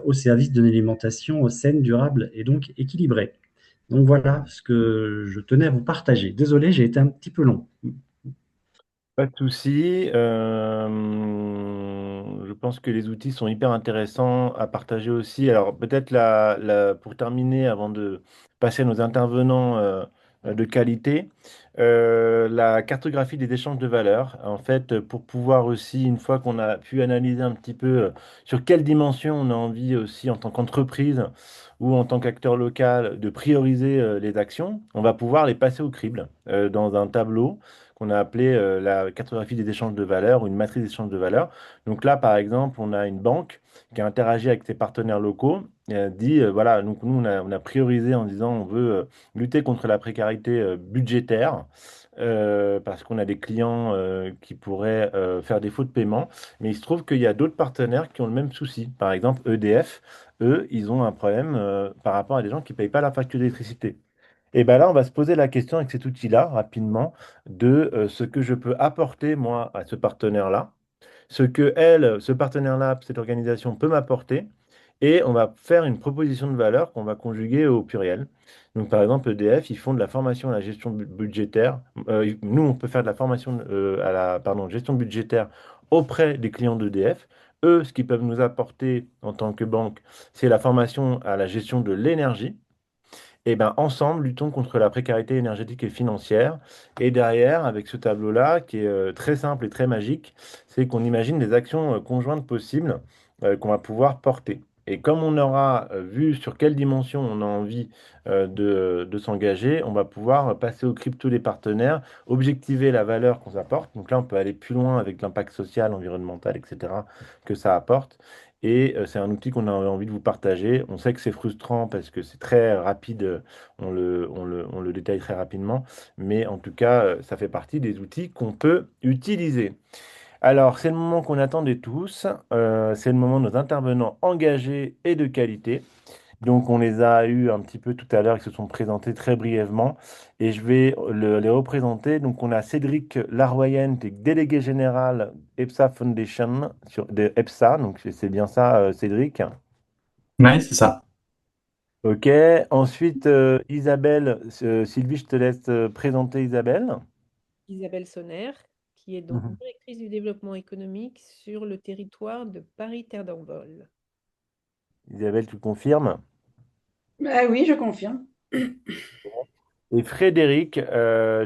au service d'une alimentation saine, durable et donc équilibrée. Donc voilà ce que je tenais à vous partager. Désolé, j'ai été un petit peu long. Pas de souci. Je pense que les outils sont hyper intéressants à partager aussi. Alors peut-être pour terminer, avant de passer à nos intervenants de qualité, la cartographie des échanges de valeurs. En fait, pour pouvoir aussi, une fois qu'on a pu analyser un petit peu sur quelle dimension on a envie aussi en tant qu'entreprise ou en tant qu'acteur local de prioriser les actions, on va pouvoir les passer au crible dans un tableau qu'on a appelé la cartographie des échanges de valeurs ou une matrice d'échange de valeurs. Donc là, par exemple, on a une banque qui a interagi avec ses partenaires locaux et a dit, voilà, donc nous, on a priorisé en disant on veut lutter contre la précarité budgétaire. Parce qu'on a des clients qui pourraient faire défaut de paiement. Mais il se trouve qu'il y a d'autres partenaires qui ont le même souci. Par exemple, EDF, eux, ils ont un problème par rapport à des gens qui ne payent pas la facture d'électricité. Et bien là, on va se poser la question avec cet outil-là, rapidement, de ce que je peux apporter, moi, à ce partenaire-là, ce que ce partenaire-là, cette organisation peut m'apporter, et on va faire une proposition de valeur qu'on va conjuguer au pluriel. Donc, par exemple, EDF, ils font de la formation à la gestion budgétaire. Nous, on peut faire de la formation à la gestion budgétaire auprès des clients d'EDF. Eux, ce qu'ils peuvent nous apporter en tant que banque, c'est la formation à la gestion de l'énergie. Et ben, ensemble, luttons contre la précarité énergétique et financière. Et derrière, avec ce tableau-là, qui est très simple et très magique, c'est qu'on imagine des actions conjointes possibles qu'on va pouvoir porter. Et comme on aura vu sur quelle dimension on a envie de s'engager, on va pouvoir passer au crypto des partenaires, objectiver la valeur qu'on apporte. Donc là, on peut aller plus loin avec l'impact social, environnemental, etc., que ça apporte. Et c'est un outil qu'on a envie de vous partager. On sait que c'est frustrant parce que c'est très rapide, on le détaille très rapidement, mais en tout cas, ça fait partie des outils qu'on peut utiliser. Alors, c'est le moment qu'on attendait tous, c'est le moment de nos intervenants engagés et de qualité. Donc, on les a eus un petit peu tout à l'heure, ils se sont présentés très brièvement et je vais les représenter. Donc, on a Cédric Laroyenne, qui est délégué général EPSA Foundation de EPSA. Donc, c'est bien ça, Cédric. Ouais, c'est ça. Ok. Ensuite, Isabelle, Sylvie, je te laisse présenter Isabelle. Isabelle Sonner, qui est donc Mhm. directrice du développement économique sur le territoire de Paris-Terre d'Envol. Isabelle, tu confirmes? Bah oui, je confirme. Et Frédéric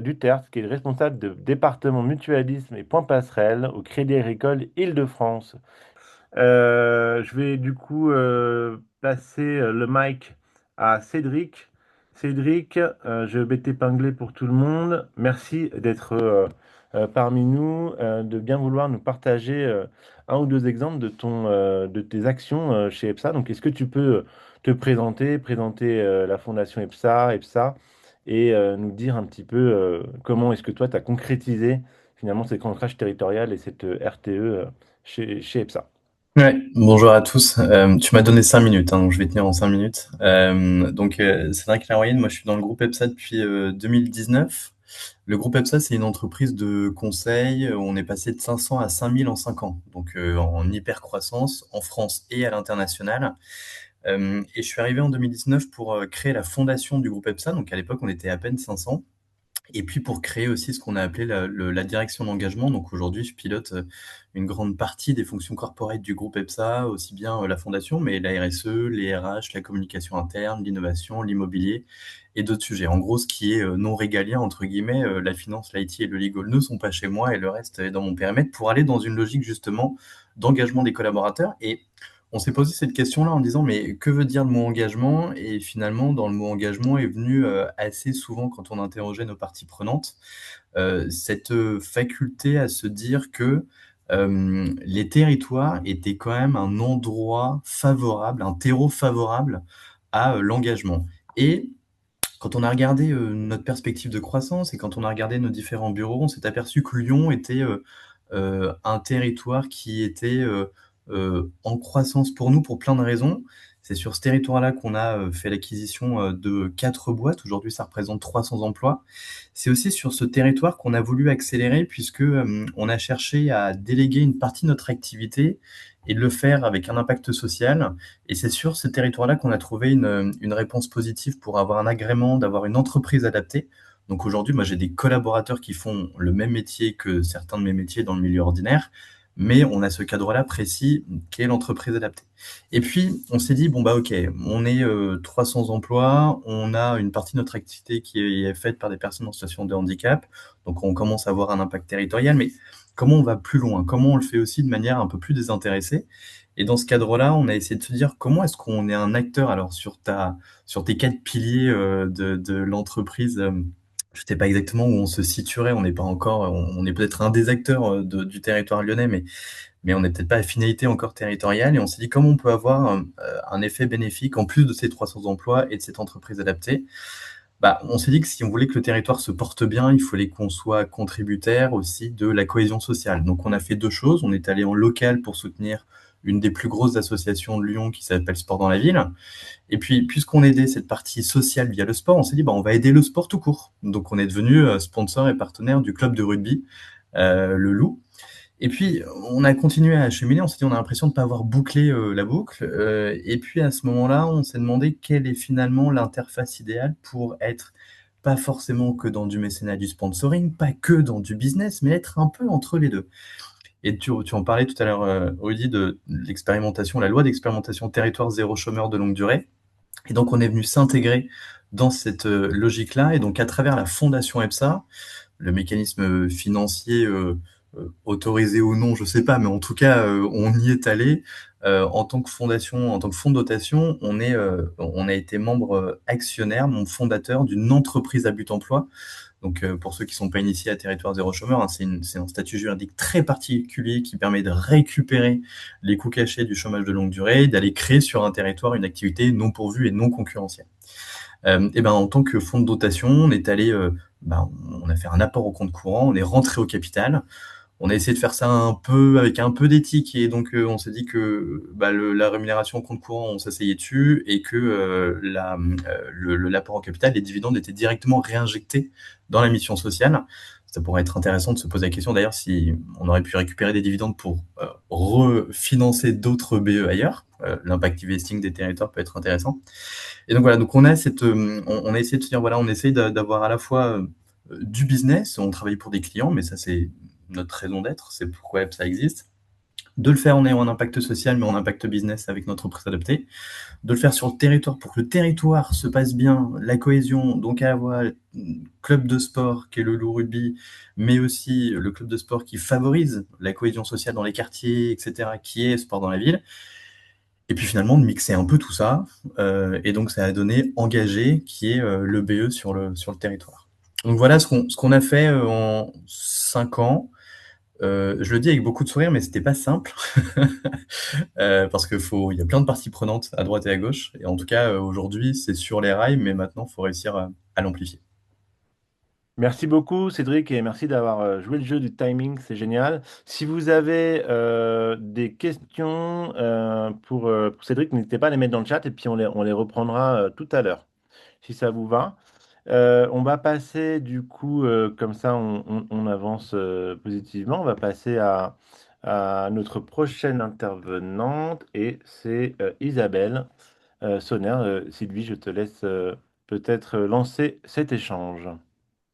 Duterte, qui est le responsable de département mutualisme et point passerelle au Crédit Agricole Île-de-France. Je vais du coup passer le mic à Cédric. Cédric, je vais t'épingler pour tout le monde. Merci d'être parmi nous, de bien vouloir nous partager un ou deux exemples de tes actions chez EPSA. Donc, est-ce que tu peux te présenter la fondation EPSA, et nous dire un petit peu comment est-ce que toi, tu as concrétisé finalement cet ancrage territorial et cette RTE chez EPSA? Ouais, bonjour à tous. Tu m'as donné 5 minutes, hein, donc je vais tenir en 5 minutes. Cédric Laroyenne, moi je suis dans le groupe EPSA depuis 2019. Le groupe EPSA, c'est une entreprise de conseil. On est passé de 500 à 5000 en 5 ans, donc en hyper croissance en France et à l'international. Et je suis arrivé en 2019 pour créer la fondation du groupe EPSA. Donc à l'époque, on était à peine 500. Et puis pour créer aussi ce qu'on a appelé la direction d'engagement. Donc aujourd'hui, je pilote une grande partie des fonctions corporate du groupe EPSA, aussi bien la fondation, mais la RSE, les RH, la communication interne, l'innovation, l'immobilier et d'autres sujets. En gros, ce qui est non régalien, entre guillemets, la finance, l'IT et le legal ne sont pas chez moi et le reste est dans mon périmètre pour aller dans une logique justement d'engagement des collaborateurs. Et on s'est posé cette question-là en disant, mais que veut dire le mot engagement? Et finalement, dans le mot engagement est venu assez souvent, quand on interrogeait nos parties prenantes, cette faculté à se dire que les territoires étaient quand même un endroit favorable, un terreau favorable à l'engagement. Et quand on a regardé notre perspective de croissance et quand on a regardé nos différents bureaux, on s'est aperçu que Lyon était un territoire qui était en croissance pour nous pour plein de raisons. C'est sur ce territoire-là qu'on a fait l'acquisition de 4 boîtes. Aujourd'hui, ça représente 300 emplois. C'est aussi sur ce territoire qu'on a voulu accélérer puisque on a cherché à déléguer une partie de notre activité et de le faire avec un impact social. Et c'est sur ce territoire-là qu'on a trouvé une réponse positive pour avoir un agrément, d'avoir une entreprise adaptée. Donc aujourd'hui, moi, j'ai des collaborateurs qui font le même métier que certains de mes métiers dans le milieu ordinaire, mais on a ce cadre-là précis qui est l'entreprise adaptée. Et puis, on s'est dit, bon, bah, ok, on est 300 emplois, on a une partie de notre activité qui est faite par des personnes en situation de handicap, donc on commence à avoir un impact territorial, mais comment on va plus loin? Comment on le fait aussi de manière un peu plus désintéressée? Et dans ce cadre-là, on a essayé de se dire comment est-ce qu'on est un acteur, alors sur tes 4 piliers de l'entreprise, je ne sais pas exactement où on se situerait, on n'est pas encore, on est peut-être un des acteurs du territoire lyonnais, mais on n'est peut-être pas à finalité encore territoriale. Et on s'est dit comment on peut avoir un effet bénéfique en plus de ces 300 emplois et de cette entreprise adaptée. Bah, on s'est dit que si on voulait que le territoire se porte bien, il fallait qu'on soit contributaire aussi de la cohésion sociale. Donc on a fait 2 choses. On est allé en local pour soutenir une des plus grosses associations de Lyon qui s'appelle Sport dans la ville. Et puis, puisqu'on aidait cette partie sociale via le sport, on s'est dit, bah, on va aider le sport tout court. Donc, on est devenu sponsor et partenaire du club de rugby, le Loup. Et puis, on a continué à cheminer. On s'est dit, on a l'impression de ne pas avoir bouclé la boucle. Et puis, à ce moment-là, on s'est demandé quelle est finalement l'interface idéale pour être pas forcément que dans du mécénat, du sponsoring, pas que dans du business, mais être un peu entre les deux. Et tu en parlais tout à l'heure, Rudy, de l'expérimentation, la loi d'expérimentation territoire zéro chômeur de longue durée. Et donc, on est venu s'intégrer dans cette logique-là. Et donc, à travers la fondation EPSA, le mécanisme financier autorisé ou non, je sais pas, mais en tout cas, on y est allé. En tant que fondation, en tant que fonds de dotation, on a été membre actionnaire, mon fondateur d'une entreprise à but emploi. Donc, pour ceux qui ne sont pas initiés à Territoire Zéro Chômeur, hein, c'est un statut juridique très particulier qui permet de récupérer les coûts cachés du chômage de longue durée, d'aller créer sur un territoire une activité non pourvue et non concurrentielle. Et ben, en tant que fonds de dotation, on est allé, on a fait un apport au compte courant, on est rentré au capital. On a essayé de faire ça un peu avec un peu d'éthique et donc on s'est dit que la rémunération au compte courant, on s'asseyait dessus et que l'apport au capital, les dividendes étaient directement réinjectés dans la mission sociale. Ça pourrait être intéressant de se poser la question d'ailleurs si on aurait pu récupérer des dividendes pour refinancer d'autres BE ailleurs. L'impact investing des territoires peut être intéressant. Et donc voilà, donc on a on a essayé de se dire voilà, on essaye d'avoir à la fois du business, on travaille pour des clients, mais ça c'est notre raison d'être, c'est pourquoi ça existe. De le faire en ayant un impact social, mais en impact business avec notre entreprise adaptée. De le faire sur le territoire pour que le territoire se passe bien, la cohésion, donc à avoir le club de sport qui est le Loup Rugby, mais aussi le club de sport qui favorise la cohésion sociale dans les quartiers, etc., qui est Sport dans la ville. Et puis finalement, de mixer un peu tout ça. Et donc, ça a donné Engagé, qui est le BE sur le territoire. Donc voilà ce qu'on a fait en 5 ans. Je le dis avec beaucoup de sourire, mais c'était pas simple. Parce il y a plein de parties prenantes à droite et à gauche. Et en tout cas, aujourd'hui, c'est sur les rails, mais maintenant, il faut réussir à l'amplifier. Merci beaucoup, Cédric, et merci d'avoir joué le jeu du timing, c'est génial. Si vous avez des questions pour Cédric, n'hésitez pas à les mettre dans le chat et puis on les reprendra tout à l'heure, si ça vous va. On va passer du coup, comme ça on avance positivement, on va passer à notre prochaine intervenante et c'est Isabelle Sonner. Sylvie, je te laisse peut-être lancer cet échange.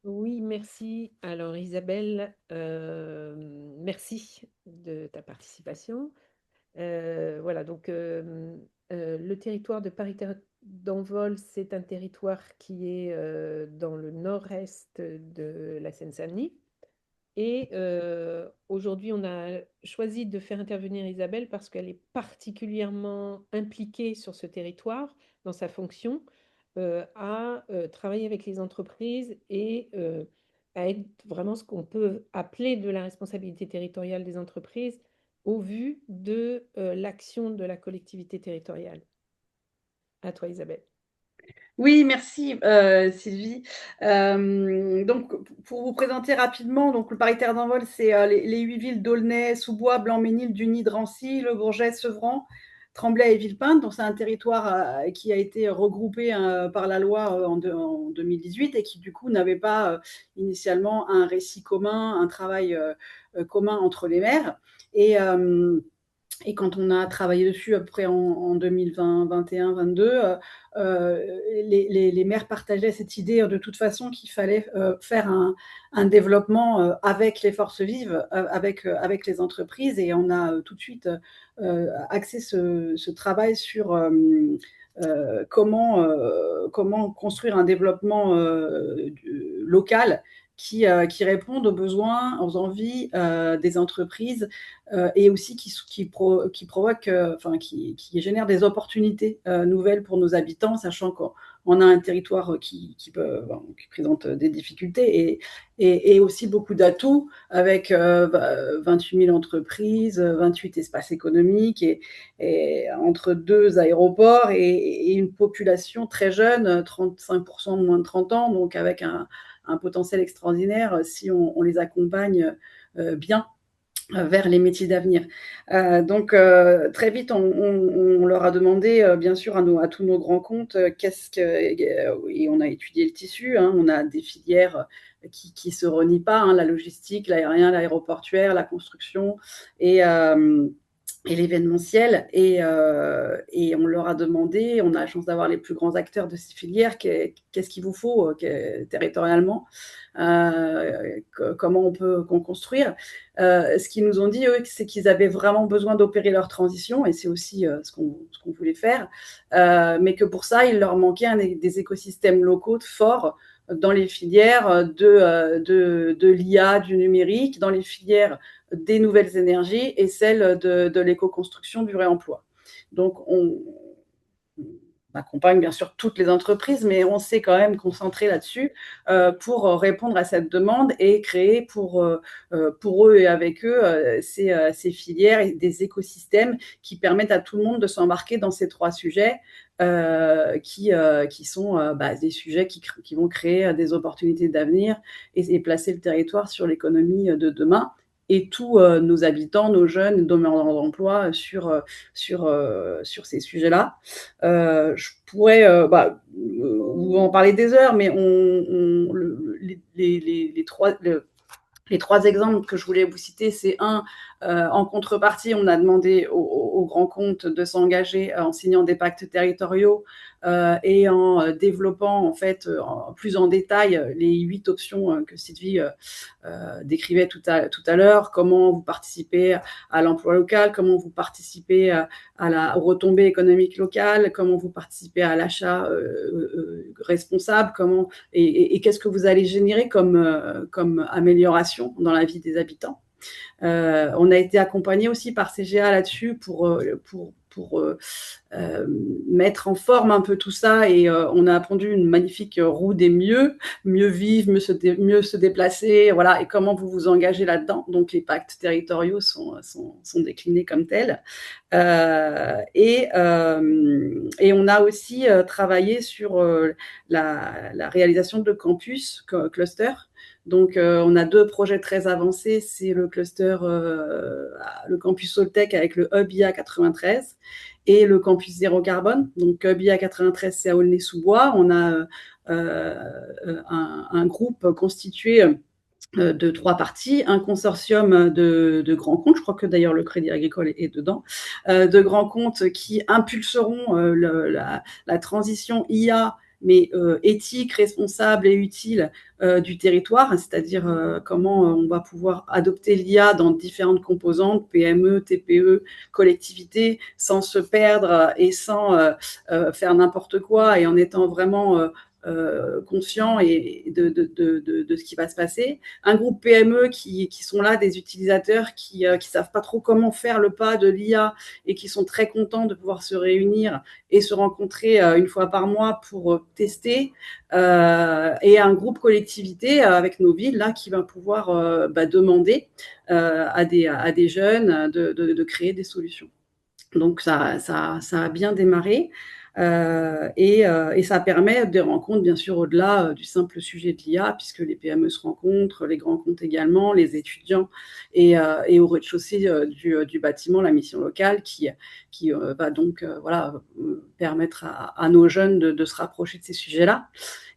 Oui, merci. Alors Isabelle, merci de ta participation. Voilà, donc le territoire de Paris-Terre d'Envol, c'est un territoire qui est dans le nord-est de la Seine-Saint-Denis. Et aujourd'hui, on a choisi de faire intervenir Isabelle parce qu'elle est particulièrement impliquée sur ce territoire, dans sa fonction, à travailler avec les entreprises et à être vraiment ce qu'on peut appeler de la responsabilité territoriale des entreprises au vu de l'action de la collectivité territoriale. À toi, Isabelle. Oui, merci Sylvie. Donc, pour vous présenter rapidement, donc le Paris-Terre d'Envol, c'est les 8 villes d'Aulnay, Sous-Bois, Blanc-Ménil, Duny, Drancy, Le Bourget, Sevran, Tremblay et Villepinte. Donc, c'est un territoire qui a été regroupé par la loi en 2018 et qui, du coup, n'avait pas initialement un récit commun, un travail commun entre les maires. Et quand on a travaillé dessus, après en 2020, 2021, 2022, les maires partageaient cette idée de toute façon qu'il fallait faire un développement avec les forces vives, avec les entreprises. Et on a tout de suite axé ce travail sur comment construire un développement local qui répondent aux besoins, aux envies des entreprises et aussi qui provoque, qui génère des opportunités nouvelles pour nos habitants, sachant qu'on a un territoire qui présente des difficultés et aussi beaucoup d'atouts avec 28 000 entreprises, 28 espaces économiques et entre 2 aéroports et une population très jeune, 35% de moins de 30 ans, donc avec un potentiel extraordinaire si on les accompagne bien vers les métiers d'avenir. Donc, très vite, on leur a demandé, bien sûr, à tous nos grands comptes, et on a étudié le tissu, hein, on a des filières qui ne se renient pas, hein, la logistique, l'aérien, l'aéroportuaire, la construction et l'événementiel. Et on leur a demandé, on a la chance d'avoir les plus grands acteurs de ces filières, qu'est-ce qu'il vous faut territorialement, comment on peut construire. Ce qu'ils nous ont dit, eux, c'est qu'ils avaient vraiment besoin d'opérer leur transition, et c'est aussi ce qu'on voulait faire, mais que pour ça, il leur manquait des écosystèmes locaux forts dans les filières de l'IA, du numérique, dans les filières des nouvelles énergies et celles de l'éco-construction, du réemploi. Donc, on accompagne bien sûr toutes les entreprises, mais on s'est quand même concentré là-dessus pour répondre à cette demande et créer pour eux et avec eux ces filières et des écosystèmes qui permettent à tout le monde de s'embarquer dans ces 3 sujets qui sont des sujets qui vont créer des opportunités d'avenir et placer le territoire sur l'économie de demain et tous nos habitants, nos jeunes, nos demandeurs d'emploi sur ces sujets-là. Je pourrais vous en parler des heures, mais les 3 exemples que je voulais vous citer, c'est en contrepartie, on a demandé aux grands comptes de s'engager en signant des pactes territoriaux et en développant en fait plus en détail les 8 options que Sylvie décrivait tout à l'heure. Comment vous participez à l'emploi local, comment vous participez aux retombées économiques locales, comment vous participez à l'achat responsable, et qu'est-ce que vous allez générer comme amélioration dans la vie des habitants. On a été accompagné aussi par CGA là-dessus pour euh, mettre en forme un peu tout ça et on a pondu une magnifique roue des mieux vivre, mieux se déplacer, voilà, et comment vous vous engagez là-dedans. Donc les pactes territoriaux sont déclinés comme tels. Et on a aussi travaillé sur la réalisation de campus, cluster. Donc, on a 2 projets très avancés. C'est le cluster, le campus Soltech avec le hub IA 93 et le campus zéro carbone. Donc, hub IA 93, c'est à Aulnay-sous-Bois. On a un groupe constitué de 3 parties, un consortium de grands comptes, je crois que d'ailleurs le Crédit Agricole est dedans, de grands comptes qui impulseront la transition IA, mais éthique, responsable et utile du territoire, c'est-à-dire comment on va pouvoir adopter l'IA dans différentes composantes, PME, TPE, collectivités, sans se perdre et sans faire n'importe quoi et en étant vraiment conscient et de ce qui va se passer. Un groupe PME qui sont là, des utilisateurs qui savent pas trop comment faire le pas de l'IA et qui sont très contents de pouvoir se réunir et se rencontrer une fois par mois pour tester. Et un groupe collectivité avec nos villes là qui va pouvoir demander à des jeunes de créer des solutions. Donc ça a bien démarré. Et ça permet des rencontres, bien sûr, au-delà du simple sujet de l'IA, puisque les PME se rencontrent, les grands comptes également, les étudiants, et au rez-de-chaussée du bâtiment, la mission locale, qui va donc permettre à nos jeunes de se rapprocher de ces sujets-là.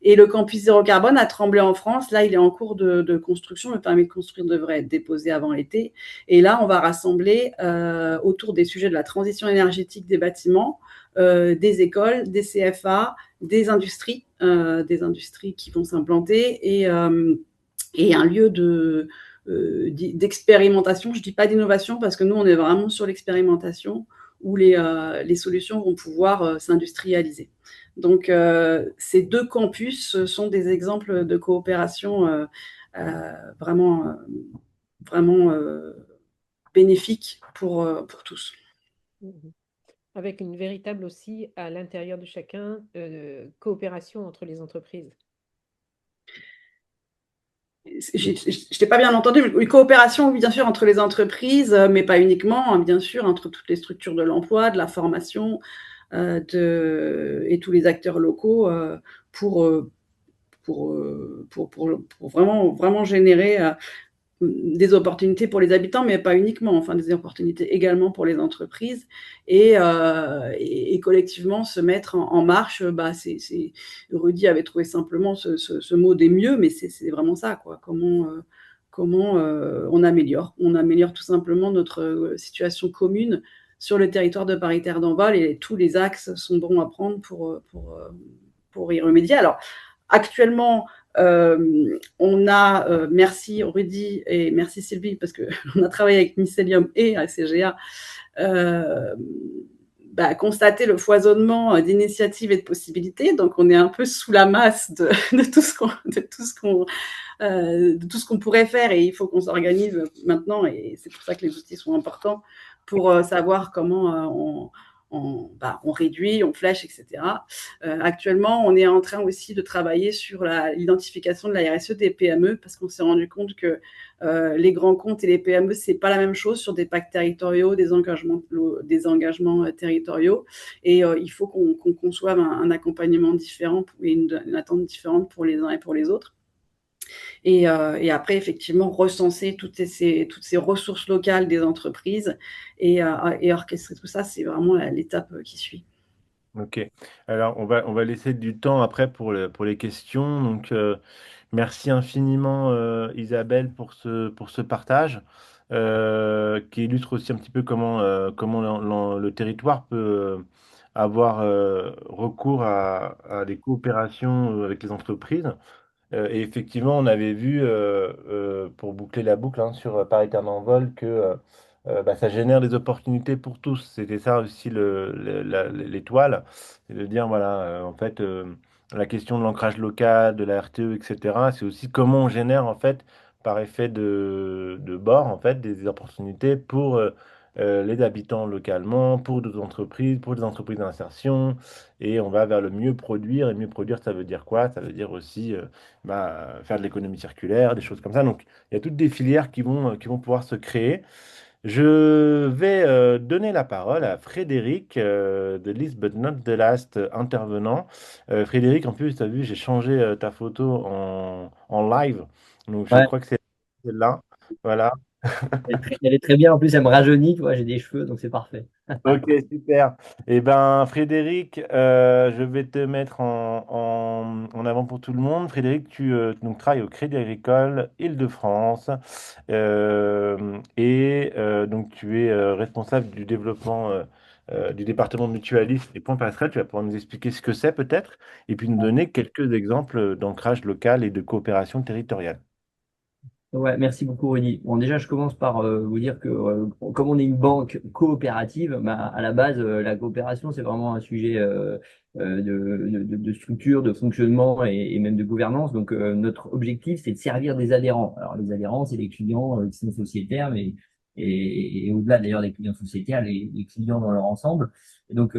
Et le campus zéro carbone à Tremblay en France, là, il est en cours de construction. Le permis de construire devrait être déposé avant l'été. Et là, on va rassembler autour des sujets de la transition énergétique des bâtiments, des écoles, des CFA, des industries qui vont s'implanter et un lieu d'expérimentation. Je dis pas d'innovation parce que nous, on est vraiment sur l'expérimentation où les solutions vont pouvoir s'industrialiser. Donc, ces 2 campus sont des exemples de coopération vraiment bénéfiques pour tous. Avec une véritable aussi, à l'intérieur de chacun, coopération entre les entreprises. Je t'ai pas bien entendu. Une coopération, oui, bien sûr, entre les entreprises, mais pas uniquement, hein, bien sûr, entre toutes les structures de l'emploi, de la formation, et tous les acteurs locaux pour vraiment générer des opportunités pour les habitants, mais pas uniquement, enfin des opportunités également pour les entreprises et collectivement se mettre en marche. Rudy avait trouvé simplement ce mot des mieux, mais c'est vraiment ça, quoi. Comment on améliore tout simplement notre situation commune sur le territoire de Paris-Terre d'Envol et tous les axes sont bons à prendre pour y remédier. Alors, actuellement, on a, merci Rudy et merci Sylvie, parce qu'on a travaillé avec Mycelium et ACGA, constaté le foisonnement d'initiatives et de possibilités. Donc, on est un peu sous la masse de tout ce qu'on pourrait faire et il faut qu'on s'organise maintenant et c'est pour ça que les outils sont importants pour savoir comment on réduit, on flèche, etc. Actuellement, on est en train aussi de travailler sur l'identification de la RSE des PME parce qu'on s'est rendu compte que les grands comptes et les PME, c'est pas la même chose sur des pactes territoriaux, des engagements territoriaux. Et il faut qu'on conçoive un accompagnement différent et une attente différente pour les uns et pour les autres. Et après, effectivement, recenser toutes ces ressources locales des entreprises et orchestrer tout ça, c'est vraiment l'étape qui suit. Ok. Alors, on va laisser du temps après pour les questions. Donc, merci infiniment, Isabelle, pour ce partage qui illustre aussi un petit peu comment le territoire peut avoir recours à des coopérations avec les entreprises. Et effectivement, on avait vu, pour boucler la boucle hein, sur Paris-Terre d'Envol, que ça génère des opportunités pour tous. C'était ça aussi l'étoile, c'est de dire, voilà, en fait, la question de l'ancrage local, de la RTE, etc., c'est aussi comment on génère, en fait, par effet de bord, en fait, des opportunités pour les habitants localement, pour d'autres entreprises, pour des entreprises d'insertion, et on va vers le mieux produire. Et mieux produire, ça veut dire quoi? Ça veut dire aussi faire de l'économie circulaire, des choses comme ça. Donc, il y a toutes des filières qui vont pouvoir se créer. Je vais donner la parole à Frédéric, de Last But Not the Last intervenant. Frédéric, en plus, tu as vu, j'ai changé ta photo en live. Donc, je Ouais, crois que c'est celle-là. Voilà. elle est très bien. En plus, elle me rajeunit, tu vois, j'ai des cheveux, donc c'est parfait. Ok, super. Eh ben, Frédéric, je vais te mettre en avant pour tout le monde. Frédéric, tu donc, travailles au Crédit Agricole Île-de-France donc tu es responsable du développement du département de mutualisme et point passerelle. Tu vas pouvoir nous expliquer ce que c'est peut-être et puis nous donner quelques exemples d'ancrage local et de coopération territoriale. Ouais, merci beaucoup, Rudy. Bon, déjà, je commence par vous dire que comme on est une banque coopérative, bah, à la base, la coopération, c'est vraiment un sujet de structure, de fonctionnement et même de gouvernance. Donc, notre objectif, c'est de servir des adhérents. Alors, les adhérents, c'est les clients qui sont sociétaires, mais et au-delà d'ailleurs des clients sociétaires, les clients dans leur ensemble. Et donc,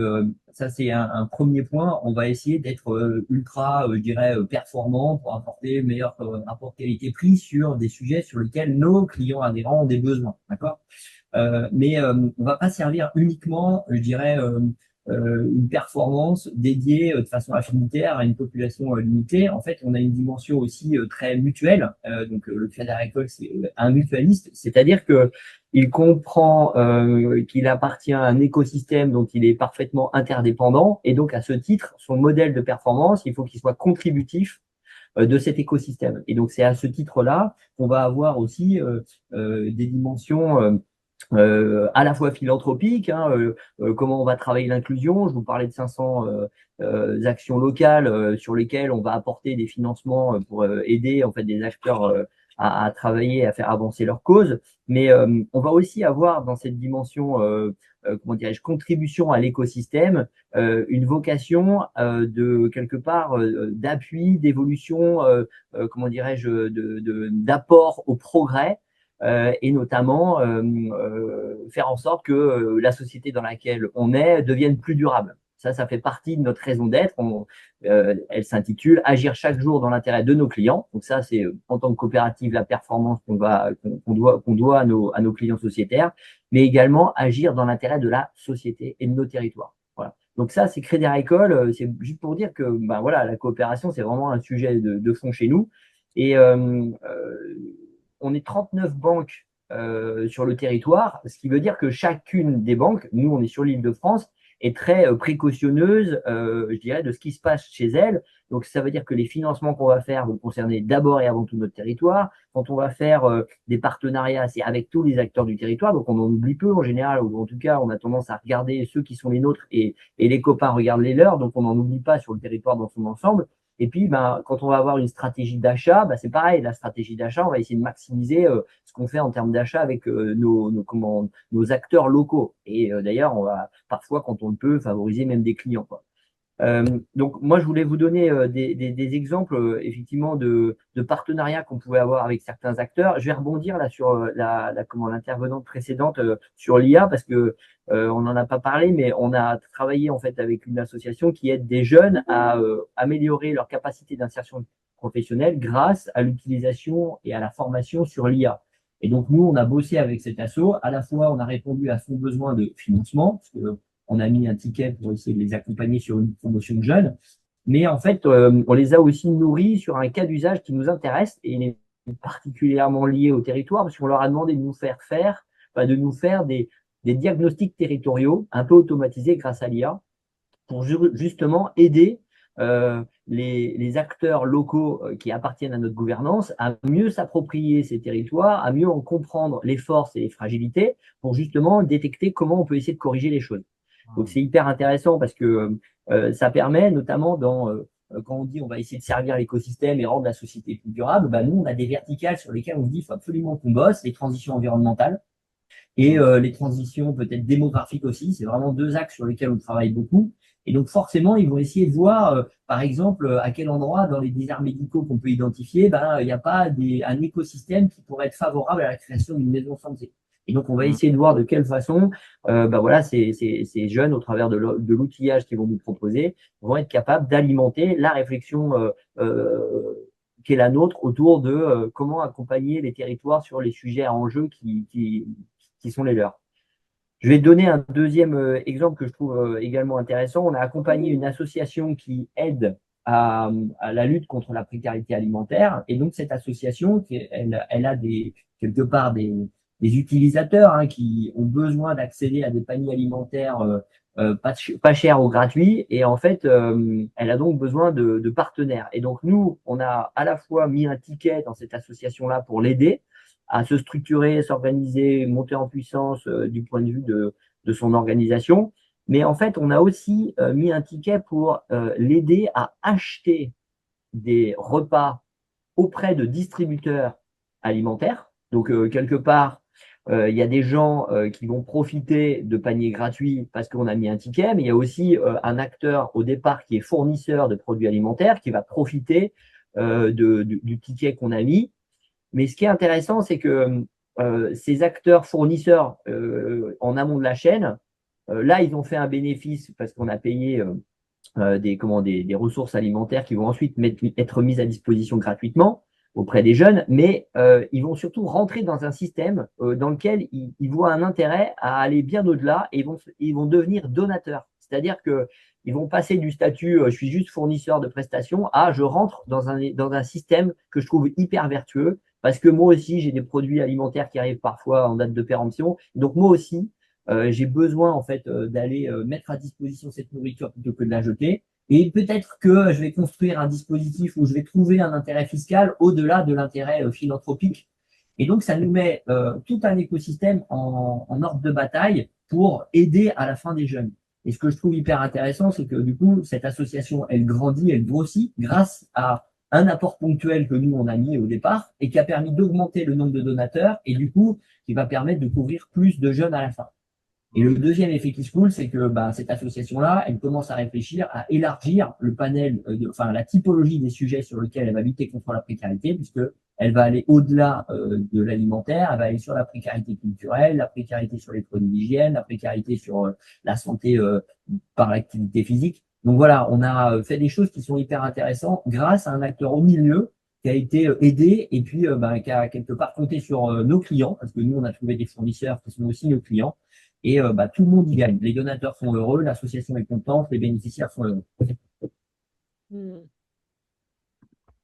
ça, c'est un premier point. On va essayer d'être ultra, je dirais, performant pour apporter meilleur rapport qualité-prix sur des sujets sur lesquels nos clients adhérents ont des besoins. D'accord? Mais on va pas servir uniquement, je dirais, une performance dédiée de façon affinitaire à une population limitée. En fait, on a une dimension aussi très mutuelle. Donc, le Crédit Agricole, c'est un mutualiste, c'est-à-dire que il comprend qu'il appartient à un écosystème dont il est parfaitement interdépendant, et donc à ce titre, son modèle de performance, il faut qu'il soit contributif de cet écosystème. Et donc, c'est à ce titre-là qu'on va avoir aussi des dimensions à la fois philanthropiques, hein, comment on va travailler l'inclusion. Je vous parlais de 500 actions locales sur lesquelles on va apporter des financements pour aider en fait des acteurs à travailler, à faire avancer leur cause. Mais on va aussi avoir dans cette dimension, comment dirais-je, contribution à l'écosystème, une vocation de quelque part d'appui, d'évolution, comment dirais-je, d'apport au progrès et notamment faire en sorte que la société dans laquelle on est devienne plus durable. Ça fait partie de notre raison d'être. Elle s'intitule Agir chaque jour dans l'intérêt de nos clients. Donc ça, c'est en tant que coopérative la performance qu'on doit à nos clients sociétaires, mais également agir dans l'intérêt de la société et de nos territoires. Voilà. Donc ça, c'est Crédit Agricole. C'est juste pour dire que ben voilà, la coopération, c'est vraiment un sujet de fond chez nous. Et on est 39 banques sur le territoire, ce qui veut dire que chacune des banques, nous on est sur l'Île-de-France, est très précautionneuse, je dirais, de ce qui se passe chez elle. Donc ça veut dire que les financements qu'on va faire vont concerner d'abord et avant tout notre territoire. Quand on va faire des partenariats, c'est avec tous les acteurs du territoire, donc on en oublie peu en général, ou en tout cas on a tendance à regarder ceux qui sont les nôtres et les copains regardent les leurs, donc on n'en oublie pas sur le territoire dans son ensemble. Et puis, ben, quand on va avoir une stratégie d'achat, ben, c'est pareil. La stratégie d'achat, on va essayer de maximiser ce qu'on fait en termes d'achat avec nos acteurs locaux. Et d'ailleurs, on va parfois, quand on le peut, favoriser même des clients, quoi. Donc moi je voulais vous donner des exemples effectivement de partenariats qu'on pouvait avoir avec certains acteurs. Je vais rebondir là sur l'intervenante précédente sur l'IA parce que on n'en a pas parlé, mais on a travaillé en fait avec une association qui aide des jeunes à améliorer leur capacité d'insertion professionnelle grâce à l'utilisation et à la formation sur l'IA. Et donc nous on a bossé avec cet asso. À la fois on a répondu à son besoin de financement parce que on a mis un ticket pour essayer de les accompagner sur une promotion de jeunes. Mais en fait, on les a aussi nourris sur un cas d'usage qui nous intéresse et il est particulièrement lié au territoire parce qu'on leur a demandé de nous faire des diagnostics territoriaux un peu automatisés grâce à l'IA pour justement aider les acteurs locaux qui appartiennent à notre gouvernance à mieux s'approprier ces territoires, à mieux en comprendre les forces et les fragilités pour justement détecter comment on peut essayer de corriger les choses. Donc c'est hyper intéressant parce que ça permet notamment quand on dit on va essayer de servir l'écosystème et rendre la société plus durable, bah nous on a des verticales sur lesquelles on se dit il faut absolument qu'on bosse, les transitions environnementales et les transitions peut-être démographiques aussi. C'est vraiment deux axes sur lesquels on travaille beaucoup. Et donc forcément, ils vont essayer de voir, par exemple, à quel endroit dans les déserts médicaux qu'on peut identifier, ben il n'y a pas un écosystème qui pourrait être favorable à la création d'une maison santé. Et donc, on va Mm. essayer de voir de quelle façon voilà, ces jeunes, au travers de l'outillage qu'ils vont nous proposer, vont être capables d'alimenter la réflexion qui est la nôtre autour de comment accompagner les territoires sur les sujets à enjeu qui sont les leurs. Je vais donner un deuxième exemple que je trouve également intéressant. On a accompagné une association qui aide à la lutte contre la précarité alimentaire. Et donc, cette association, elle a quelque part des utilisateurs qui ont besoin d'accéder à des paniers alimentaires pas chers ou gratuits. Et en fait, elle a donc besoin de partenaires. Et donc, nous, on a à la fois mis un ticket dans cette association-là pour l'aider à se structurer, s'organiser, monter en puissance du point de vue de son organisation. Mais en fait, on a aussi mis un ticket pour l'aider à acheter des repas auprès de distributeurs alimentaires. Donc, quelque part, il y a des gens qui vont profiter de paniers gratuits parce qu'on a mis un ticket, mais il y a aussi un acteur au départ qui est fournisseur de produits alimentaires qui va profiter du ticket qu'on a mis. Mais ce qui est intéressant, c'est que ces acteurs fournisseurs en amont de la chaîne, là, ils ont fait un bénéfice parce qu'on a payé des ressources alimentaires qui vont ensuite être mises à disposition gratuitement auprès des jeunes, mais ils vont surtout rentrer dans un système dans lequel ils voient un intérêt à aller bien au-delà et ils vont devenir donateurs. C'est-à-dire que ils vont passer du statut je suis juste fournisseur de prestations à je rentre dans un système que je trouve hyper vertueux parce que moi aussi j'ai des produits alimentaires qui arrivent parfois en date de péremption. Donc moi aussi j'ai besoin en fait d'aller mettre à disposition cette nourriture plutôt que de la jeter. Et peut-être que je vais construire un dispositif où je vais trouver un intérêt fiscal au-delà de l'intérêt philanthropique. Et donc, ça nous met tout un écosystème en ordre de bataille pour aider à la fin des jeunes. Et ce que je trouve hyper intéressant, c'est que du coup, cette association, elle grandit, elle grossit grâce à un apport ponctuel que nous, on a mis au départ et qui a permis d'augmenter le nombre de donateurs et du coup, qui va permettre de couvrir plus de jeunes à la fin. Et le deuxième effet qui se coule, c'est que cette association-là, elle commence à réfléchir à élargir le panel, la typologie des sujets sur lesquels elle va lutter contre la précarité, puisque elle va aller au-delà de l'alimentaire, elle va aller sur la précarité culturelle, la précarité sur les produits d'hygiène, la précarité sur la santé par l'activité physique. Donc voilà, on a fait des choses qui sont hyper intéressantes grâce à un acteur au milieu qui a été aidé et puis qui a quelque part compté sur nos clients, parce que nous, on a trouvé des fournisseurs qui sont aussi nos clients. Et tout le monde y gagne. Les donateurs sont heureux, l'association est contente, les bénéficiaires sont heureux.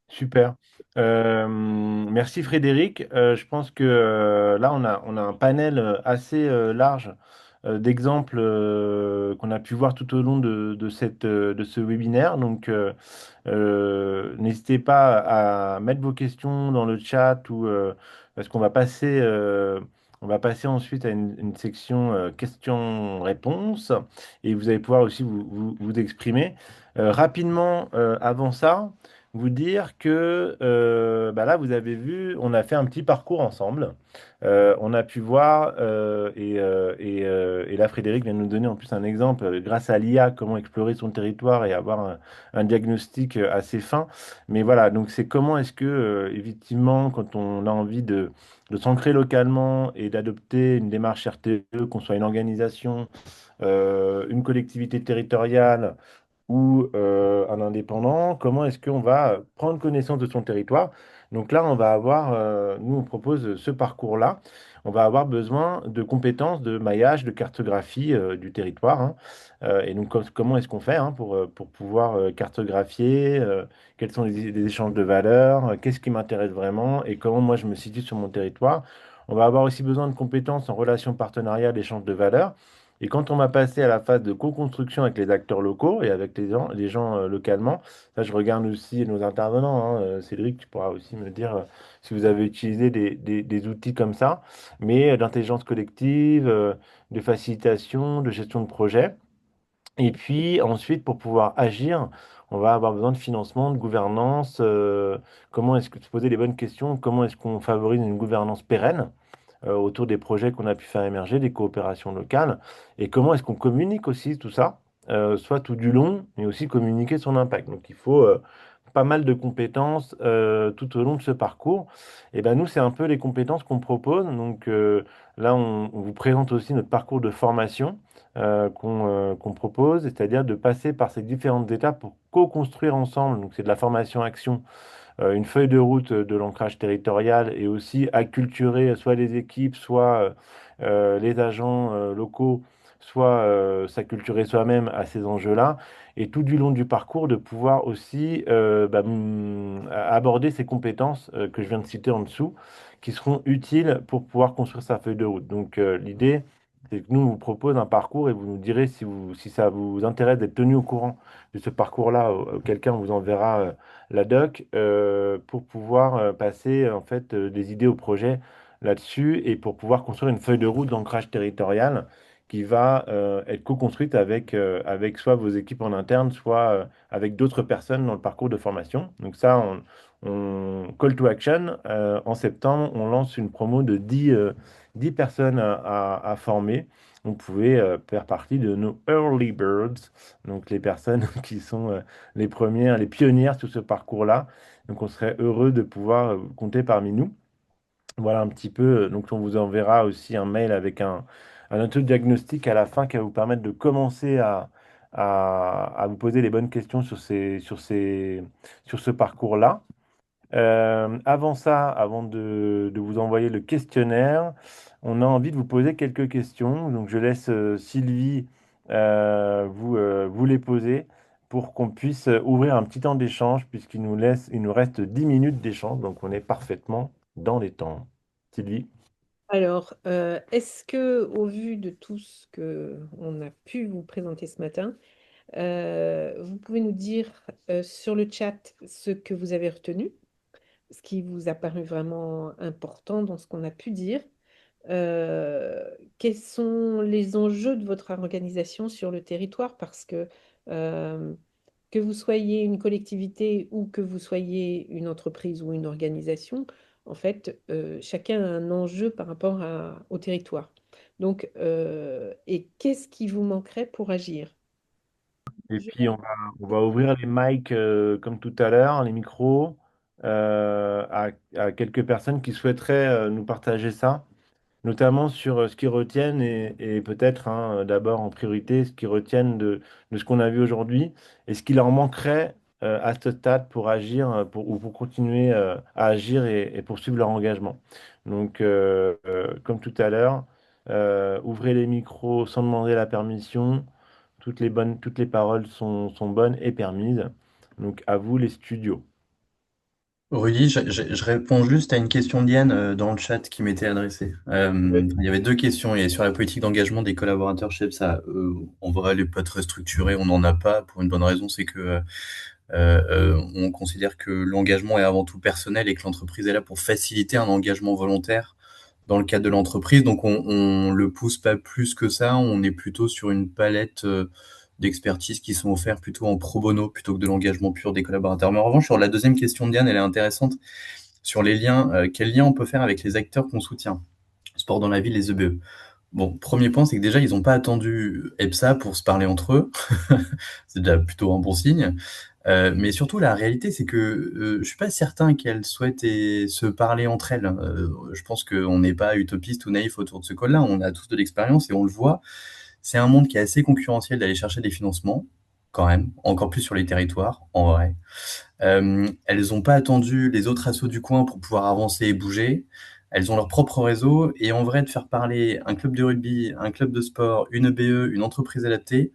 Super. Merci Frédéric. Je pense que là, on a un panel assez large d'exemples qu'on a pu voir tout au long de ce webinaire. Donc, n'hésitez pas à mettre vos questions dans le chat ou parce qu'on va passer, on va passer ensuite à une section questions-réponses et vous allez pouvoir aussi vous exprimer. Rapidement, avant ça, vous dire que là, vous avez vu, on a fait un petit parcours ensemble. On a pu voir, et là, Frédéric vient de nous donner en plus un exemple, grâce à l'IA, comment explorer son territoire et avoir un diagnostic assez fin. Mais voilà, donc c'est comment est-ce que, effectivement, quand on a envie de s'ancrer localement et d'adopter une démarche RTE, qu'on soit une organisation, une collectivité territoriale, ou un indépendant, comment est-ce qu'on va prendre connaissance de son territoire? Donc là, on va avoir, nous, on propose ce parcours-là. On va avoir besoin de compétences de maillage, de cartographie du territoire, hein. Et donc, comment est-ce qu'on fait pour pouvoir cartographier, quels sont les échanges de valeurs, qu'est-ce qui m'intéresse vraiment et comment moi je me situe sur mon territoire. On va avoir aussi besoin de compétences en relations partenariales, échange de valeurs. Et quand on va passer à la phase de co-construction avec les acteurs locaux et avec les gens localement, ça je regarde aussi nos intervenants, hein. Cédric, tu pourras aussi me dire si vous avez utilisé des outils comme ça, mais d'intelligence collective, de facilitation, de gestion de projet. Et puis ensuite, pour pouvoir agir, on va avoir besoin de financement, de gouvernance. Comment est-ce que se poser les bonnes questions? Comment est-ce qu'on favorise une gouvernance pérenne autour des projets qu'on a pu faire émerger, des coopérations locales, et comment est-ce qu'on communique aussi tout ça, soit tout du long, mais aussi communiquer son impact. Donc il faut pas mal de compétences tout au long de ce parcours. Et ben nous, c'est un peu les compétences qu'on propose. Donc là, on vous présente aussi notre parcours de formation qu'on propose, c'est-à-dire de passer par ces différentes étapes pour co-construire ensemble. Donc c'est de la formation action, une feuille de route de l'ancrage territorial et aussi acculturer soit les équipes, soit les agents locaux, soit s'acculturer soi-même à ces enjeux-là. Et tout du long du parcours, de pouvoir aussi aborder ces compétences que je viens de citer en dessous, qui seront utiles pour pouvoir construire sa feuille de route. Donc l'idée, c'est que nous, on vous propose un parcours et vous nous direz si ça vous intéresse d'être tenu au courant de ce parcours-là, auquel cas on vous enverra la doc pour pouvoir passer en fait des idées au projet là-dessus et pour pouvoir construire une feuille de route d'ancrage territorial qui va être co-construite avec soit vos équipes en interne, soit avec d'autres personnes dans le parcours de formation. Donc ça, call to action. En septembre, on lance une promo de 10 personnes à former. Vous pouvez faire partie de nos early birds, donc les personnes qui sont les premières, les pionnières sur ce parcours-là. Donc on serait heureux de pouvoir compter parmi nous. Voilà un petit peu. Donc on vous enverra aussi un mail avec un auto-diagnostic à la fin qui va vous permettre de commencer à vous poser les bonnes questions sur ce parcours-là. Avant ça, avant de vous envoyer le questionnaire, on a envie de vous poser quelques questions. Donc, je laisse Sylvie vous les poser pour qu'on puisse ouvrir un petit temps d'échange, il nous reste 10 minutes d'échange. Donc, on est parfaitement dans les temps. Sylvie? Alors, est-ce que, au vu de tout ce que on a pu vous présenter ce matin, vous pouvez nous dire sur le chat ce que vous avez retenu, ce qui vous a paru vraiment important dans ce qu'on a pu dire? Quels sont les enjeux de votre organisation sur le territoire? Parce euh, que vous soyez une collectivité ou que vous soyez une entreprise ou une organisation, en fait, chacun a un enjeu par rapport au territoire. Donc, et qu'est-ce qui vous manquerait pour agir? Et Je- puis, on va ouvrir les mics comme tout à l'heure, les micros, à quelques personnes qui souhaiteraient nous partager ça, notamment sur ce qu'ils retiennent et peut-être d'abord en priorité ce qu'ils retiennent de ce qu'on a vu aujourd'hui et ce qui leur manquerait à ce stade pour agir ou pour continuer à agir et poursuivre leur engagement. Donc, comme tout à l'heure, ouvrez les micros sans demander la permission. Toutes les paroles sont bonnes et permises. Donc, à vous les studios. Rudy, je réponds juste à une question d'Yann dans le chat qui m'était adressée. Oui. Il y avait deux questions. Il y a sur la politique d'engagement des collaborateurs chez EPSA. En vrai, elle n'est pas très structurée, on n'en a pas pour une bonne raison, c'est que on considère que l'engagement est avant tout personnel et que l'entreprise est là pour faciliter un engagement volontaire dans le cadre de l'entreprise. Donc on le pousse pas plus que ça. On est plutôt sur une palette d'expertise qui sont offerts plutôt en pro bono plutôt que de l'engagement pur des collaborateurs. Mais en revanche, sur la deuxième question de Diane, elle est intéressante sur les liens. Quels liens on peut faire avec les acteurs qu'on soutient? Sport dans la ville, les EBE. Bon, premier point, c'est que déjà, ils n'ont pas attendu EPSA pour se parler entre eux. C'est déjà plutôt un bon signe. Mais surtout, la réalité, c'est que je suis pas certain qu'elles souhaitent se parler entre elles. Je pense qu'on n'est pas utopiste ou naïf autour de ce call-là. On a tous de l'expérience et on le voit. C'est un monde qui est assez concurrentiel d'aller chercher des financements, quand même, encore plus sur les territoires, en vrai. Elles n'ont pas attendu les autres assos du coin pour pouvoir avancer et bouger. Elles ont leur propre réseau et en vrai, de faire parler un club de rugby, un club de sport, une EBE, une entreprise adaptée,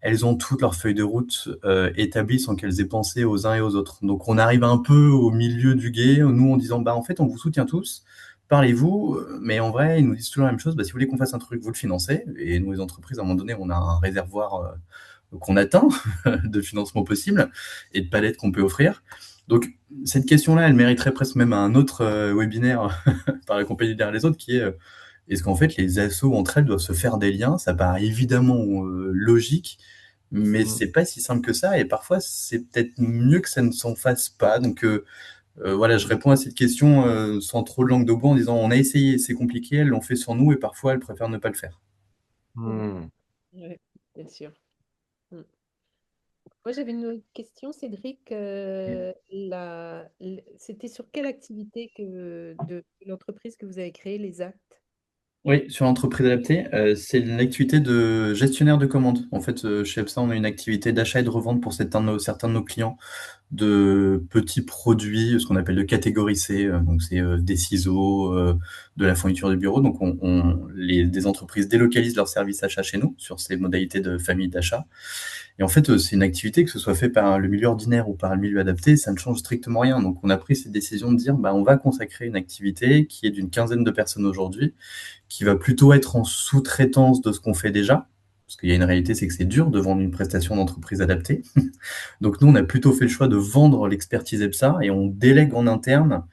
elles ont toutes leurs feuilles de route établies sans qu'elles aient pensé aux uns et aux autres. Donc on arrive un peu au milieu du gué, nous en disant bah en fait on vous soutient tous, parlez-vous, mais en vrai ils nous disent toujours la même chose, bah, si vous voulez qu'on fasse un truc, vous le financez, et nous les entreprises à un moment donné on a un réservoir qu'on atteint de financement possible et de palettes qu'on peut offrir. Donc cette question-là, elle mériterait presque même un autre webinaire par la compagnie derrière les autres qui est est-ce qu'en fait les assos entre elles doivent se faire des liens? Ça paraît évidemment logique, mais Mm. c'est pas si simple que ça et parfois c'est peut-être mieux que ça ne s'en fasse pas. Donc voilà, je réponds à cette question sans trop de langue de bois en disant on a essayé, c'est compliqué, elles l'ont fait sur nous et parfois elles préfèrent ne pas le faire. Mhm. Mm. Ouais, bien sûr. Mm. Moi, j'avais une autre question, Cédric. C'était sur quelle activité de l'entreprise que vous avez créé les actes? Oui, sur l'entreprise adaptée, c'est l'activité de gestionnaire de commandes. En fait, chez EPSA, on a une activité d'achat et de revente pour certains de nos clients de petits produits, ce qu'on appelle de catégorie C. Donc, c'est des ciseaux, de la fourniture de bureau. Donc, des entreprises délocalisent leurs services achats chez nous sur ces modalités de famille d'achat. Et en fait, c'est une activité, que ce soit fait par le milieu ordinaire ou par le milieu adapté, ça ne change strictement rien. Donc, on a pris cette décision de dire, bah, on va consacrer une activité qui est d'une quinzaine de personnes aujourd'hui, qui va plutôt être en sous-traitance de ce qu'on fait déjà. Parce qu'il y a une réalité, c'est que c'est dur de vendre une prestation d'entreprise adaptée. Donc nous, on a plutôt fait le choix de vendre l'expertise EPSA et on délègue en interne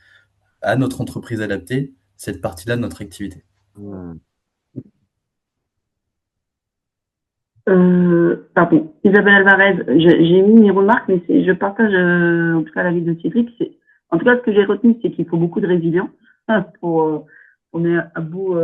à notre entreprise adaptée cette partie-là de notre activité. Hmm. Pardon, Isabelle Alvarez, j'ai mis mes remarques, mais je partage en tout cas l'avis de Cédric. En tout cas, ce que j'ai retenu, c'est qu'il faut beaucoup de résilience pour on est à bout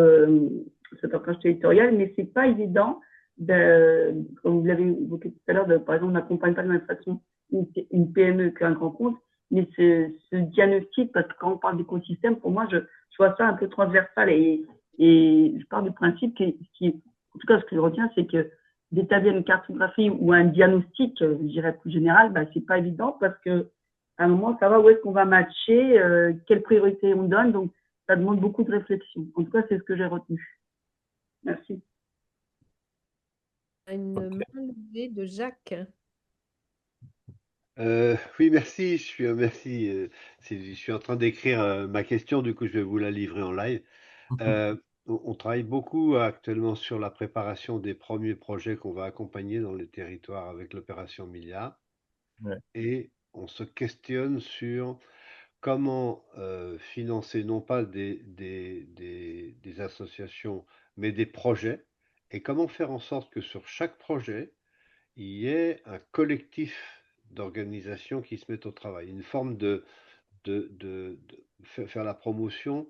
cette approche territoriale, mais c'est pas évident, comme vous l'avez évoqué tout à l'heure, par exemple, on n'accompagne pas de la même façon une PME qu'un grand compte, mais ce diagnostic, parce que quand on parle d'écosystème, pour moi, je vois ça un peu transversal et je pars du principe en tout cas, ce que je retiens, c'est que d'établir une cartographie ou un diagnostic, je dirais plus général, bah, c'est pas évident parce que à un moment, ça va où est-ce qu'on va matcher, quelle priorité on donne, donc ça demande beaucoup de réflexion. En tout cas, c'est ce que j'ai retenu. Merci. Une main levée de Jacques. Oui, merci. Merci. Je suis en train d'écrire ma question, du coup, je vais vous la livrer en live. On travaille beaucoup actuellement sur la préparation des premiers projets qu'on va accompagner dans les territoires avec l'opération Milliard. Ouais. Et on se questionne sur comment financer non pas des associations, mais des projets, et comment faire en sorte que sur chaque projet, il y ait un collectif d'organisations qui se mettent au travail, une forme de faire la promotion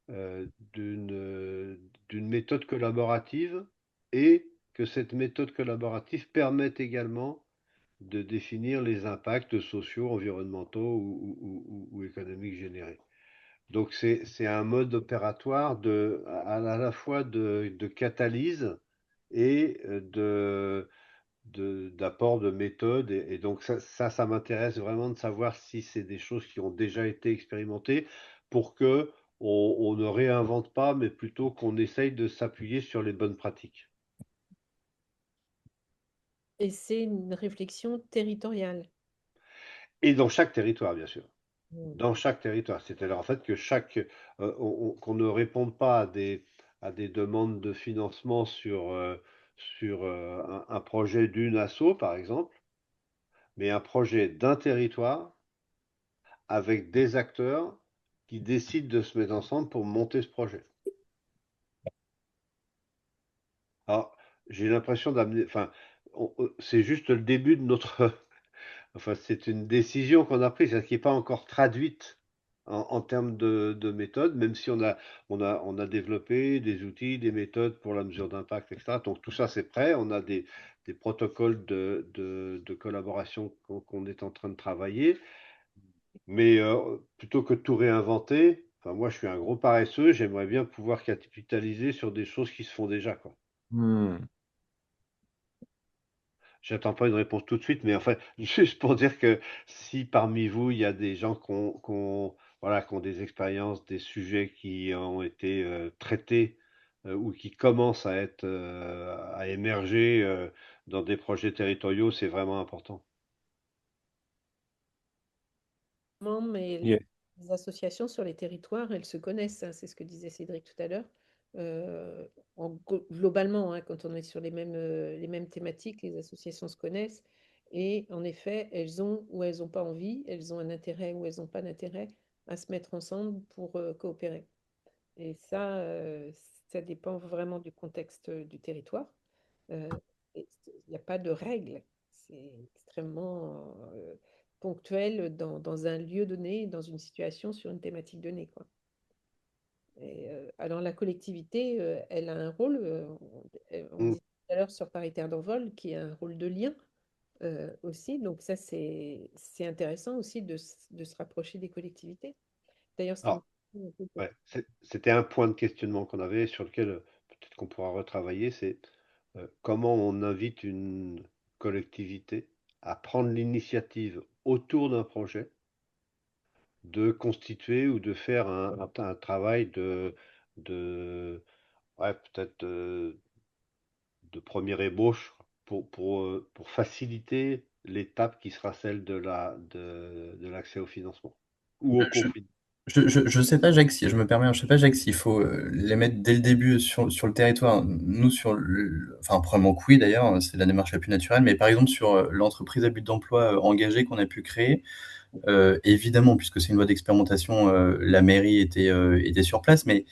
euh, d'une méthode collaborative et que cette méthode collaborative permette également de définir les impacts sociaux, environnementaux ou économiques générés. Donc c'est un mode opératoire à la fois de catalyse et d'apport de méthode. Et donc ça m'intéresse vraiment de savoir si c'est des choses qui ont déjà été expérimentées pour que on ne réinvente pas, mais plutôt qu'on essaye de s'appuyer sur les bonnes pratiques. Et c'est une réflexion territoriale. Et dans chaque territoire, bien sûr. Mm. Dans chaque territoire. C'est-à-dire en fait que qu'on ne réponde pas à des demandes de financement sur un projet d'une asso, par exemple, mais un projet d'un territoire avec des acteurs qui décident de se mettre ensemble pour monter ce projet. Alors, j'ai l'impression d'amener, enfin, c'est juste le début de notre, enfin, c'est une décision qu'on a prise, qui n'est pas encore traduite en termes de méthode, même si on a développé des outils, des méthodes pour la mesure d'impact, etc. Donc tout ça, c'est prêt. On a des protocoles de collaboration qu'on est en train de travailler. Mais plutôt que de tout réinventer, enfin, moi, je suis un gros paresseux, j'aimerais bien pouvoir capitaliser sur des choses qui se font déjà, quoi. Hmm. J'attends pas une réponse tout de suite, mais enfin, juste pour dire que si parmi vous, il y a des gens voilà, qui ont des expériences, des sujets qui ont été traités ou qui commencent à être à émerger dans des projets territoriaux, c'est vraiment important. Non, mais Yeah. les associations sur les territoires, elles se connaissent, hein, c'est ce que disait Cédric tout à l'heure. Globalement, hein, quand on est sur les mêmes thématiques, les associations se connaissent. Et en effet, elles ont ou elles n'ont pas envie, elles ont un intérêt ou elles n'ont pas d'intérêt à se mettre ensemble pour coopérer. Et ça dépend vraiment du contexte du territoire. Euh, Il n'y a pas de règle. C'est extrêmement ponctuel dans un lieu donné, dans une situation, sur une thématique donnée, quoi. Et, alors la collectivité, elle a un rôle, on Mm. disait tout à l'heure sur Paritaire d'envol, qui a un rôle de lien aussi. Donc ça, c'est intéressant aussi de se rapprocher des collectivités. D'ailleurs, c'était Alors, ouais, c'était un point de questionnement qu'on avait sur lequel peut-être qu'on pourra retravailler, c'est comment on invite une collectivité à prendre l'initiative autour d'un projet de constituer ou de faire un travail de ouais, peut-être de première ébauche pour faciliter l'étape qui sera celle de l'accès au financement ou au cofinancement. Je sais pas, Jacques, si je me permets, je sais pas, Jacques, s'il faut les mettre dès le début sur le territoire. Nous, enfin, probablement que oui, d'ailleurs, c'est la démarche la plus naturelle, mais par exemple, sur l'entreprise à but d'emploi engagée qu'on a pu créer, évidemment, puisque c'est une loi d'expérimentation, la mairie était sur place, mais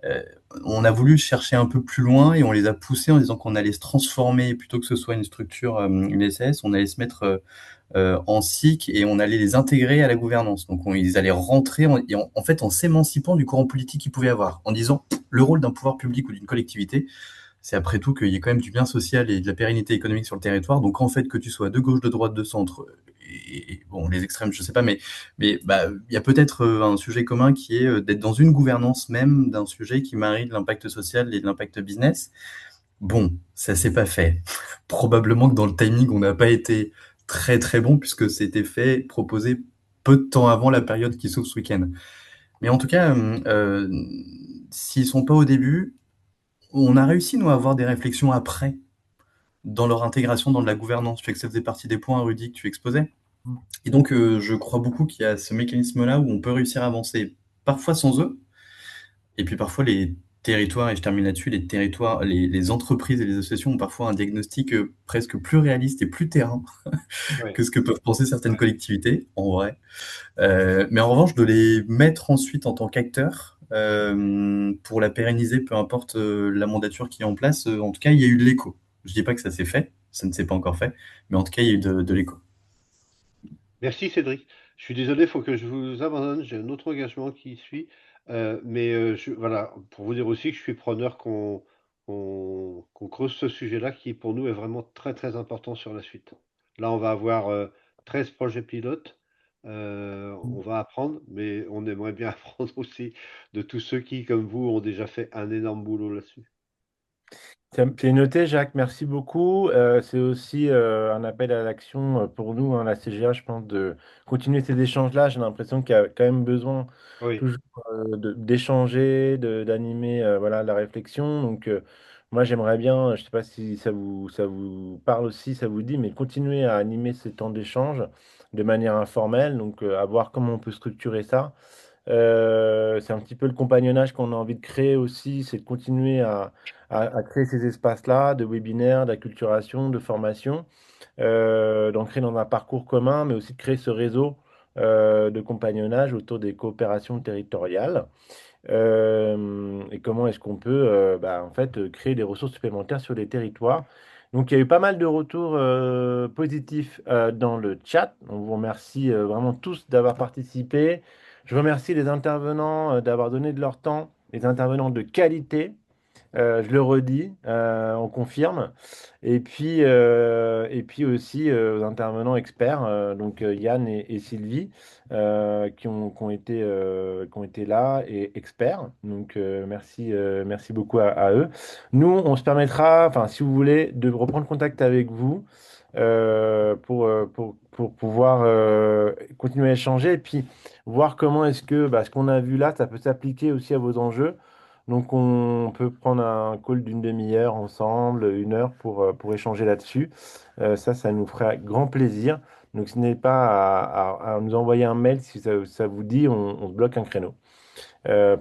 euh, on a voulu chercher un peu plus loin et on les a poussés en disant qu'on allait se transformer, plutôt que ce soit une structure, une SS, on allait se mettre en SIC et on allait les intégrer à la gouvernance. Donc ils allaient rentrer en fait en s'émancipant du courant politique qu'ils pouvaient avoir, en disant le rôle d'un pouvoir public ou d'une collectivité, c'est après tout qu'il y ait quand même du bien social et de la pérennité économique sur le territoire. Donc en fait, que tu sois de gauche, de droite, de centre, et bon, les extrêmes, je sais pas, mais bah, il y a peut-être un sujet commun qui est d'être dans une gouvernance même d'un sujet qui marie de l'impact social et de l'impact business. Bon, ça s'est pas fait. Probablement que dans le timing, on n'a pas été très très bon puisque c'était fait, proposé peu de temps avant la période qui s'ouvre ce week-end. Mais en tout cas, s'ils sont pas au début, on a réussi, nous, à avoir des réflexions après, dans leur intégration dans de la gouvernance. Je sais que ça faisait partie des points, Rudy, que tu exposais. Et donc, je crois beaucoup qu'il y a ce mécanisme-là où on peut réussir à avancer, parfois sans eux, et puis parfois les territoires, et je termine là-dessus, les territoires, les entreprises et les associations ont parfois un diagnostic presque plus réaliste et plus terrain Ouais. que ce que peuvent penser certaines collectivités, en vrai. Mais en revanche, de les mettre ensuite en tant qu'acteurs pour la pérenniser, peu importe la mandature qui est en place, en tout cas, il y a eu de l'écho. Je dis pas que ça s'est fait, ça ne s'est pas encore fait, mais en tout cas, il y a eu de l'écho. Merci Cédric. Je suis désolé, il faut que je vous abandonne. J'ai un autre engagement qui suit. Mais voilà, pour vous dire aussi que je suis preneur qu'on creuse ce sujet-là qui, pour nous, est vraiment très, très important sur la suite. Là, on va avoir 13 projets pilotes. On va apprendre, mais on aimerait bien apprendre aussi de tous ceux qui, comme vous, ont déjà fait un énorme boulot là-dessus. C'est noté, Jacques, merci beaucoup. C'est aussi un appel à l'action pour nous, hein, la CGA, je pense, de continuer ces échanges-là. J'ai l'impression qu'il y a quand même besoin Oui. toujours d'échanger, d'animer voilà, la réflexion. Donc, moi, j'aimerais bien, je ne sais pas si ça vous parle aussi, ça vous dit, mais continuer à animer ces temps d'échange de manière informelle, donc à voir comment on peut structurer ça. C'est un petit peu le compagnonnage qu'on a envie de créer aussi, c'est de continuer à créer ces espaces-là de webinaires, d'acculturation, de formation, d'en créer dans un parcours commun, mais aussi de créer ce réseau de compagnonnage autour des coopérations territoriales. Et comment est-ce qu'on peut en fait, créer des ressources supplémentaires sur les territoires. Donc, il y a eu pas mal de retours positifs dans le chat. On vous remercie vraiment tous d'avoir participé. Je remercie les intervenants d'avoir donné de leur temps, les intervenants de qualité. Je le redis, on confirme. Et puis aussi aux intervenants experts, donc Yann et Sylvie, qui ont été là et experts. Donc merci beaucoup à eux. Nous, on se permettra, enfin, si vous voulez, de reprendre contact avec vous pour pouvoir continuer à échanger et puis voir comment est-ce que ce qu'on a vu là, ça peut s'appliquer aussi à vos enjeux. Donc, on peut prendre un call d'une demi-heure ensemble, une heure pour échanger là-dessus. Ça nous ferait grand plaisir. Donc, ce n'est pas à nous envoyer un mail si ça vous dit, on se bloque un créneau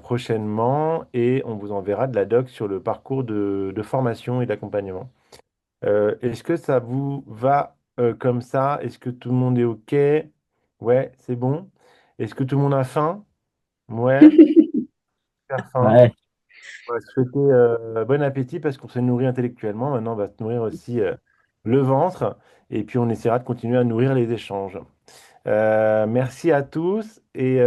prochainement et on vous enverra de la doc sur le parcours de formation et d'accompagnement. Est-ce que ça vous va comme ça? Est-ce que tout le monde est OK? Ouais, c'est bon. Est-ce que tout le monde a faim? Ouais, super faim. Ouais. On va se souhaiter bon appétit parce qu'on s'est nourri intellectuellement. Maintenant, on va se nourrir aussi le ventre et puis on essaiera de continuer à nourrir les échanges. Merci à tous et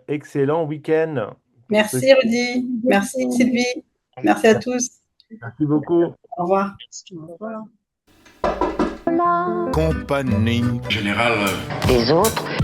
excellent week-end pour ceux Merci Rudy, merci Sylvie, merci à tous. Merci beaucoup. Au revoir. Au revoir. compagnie. Général. Des autres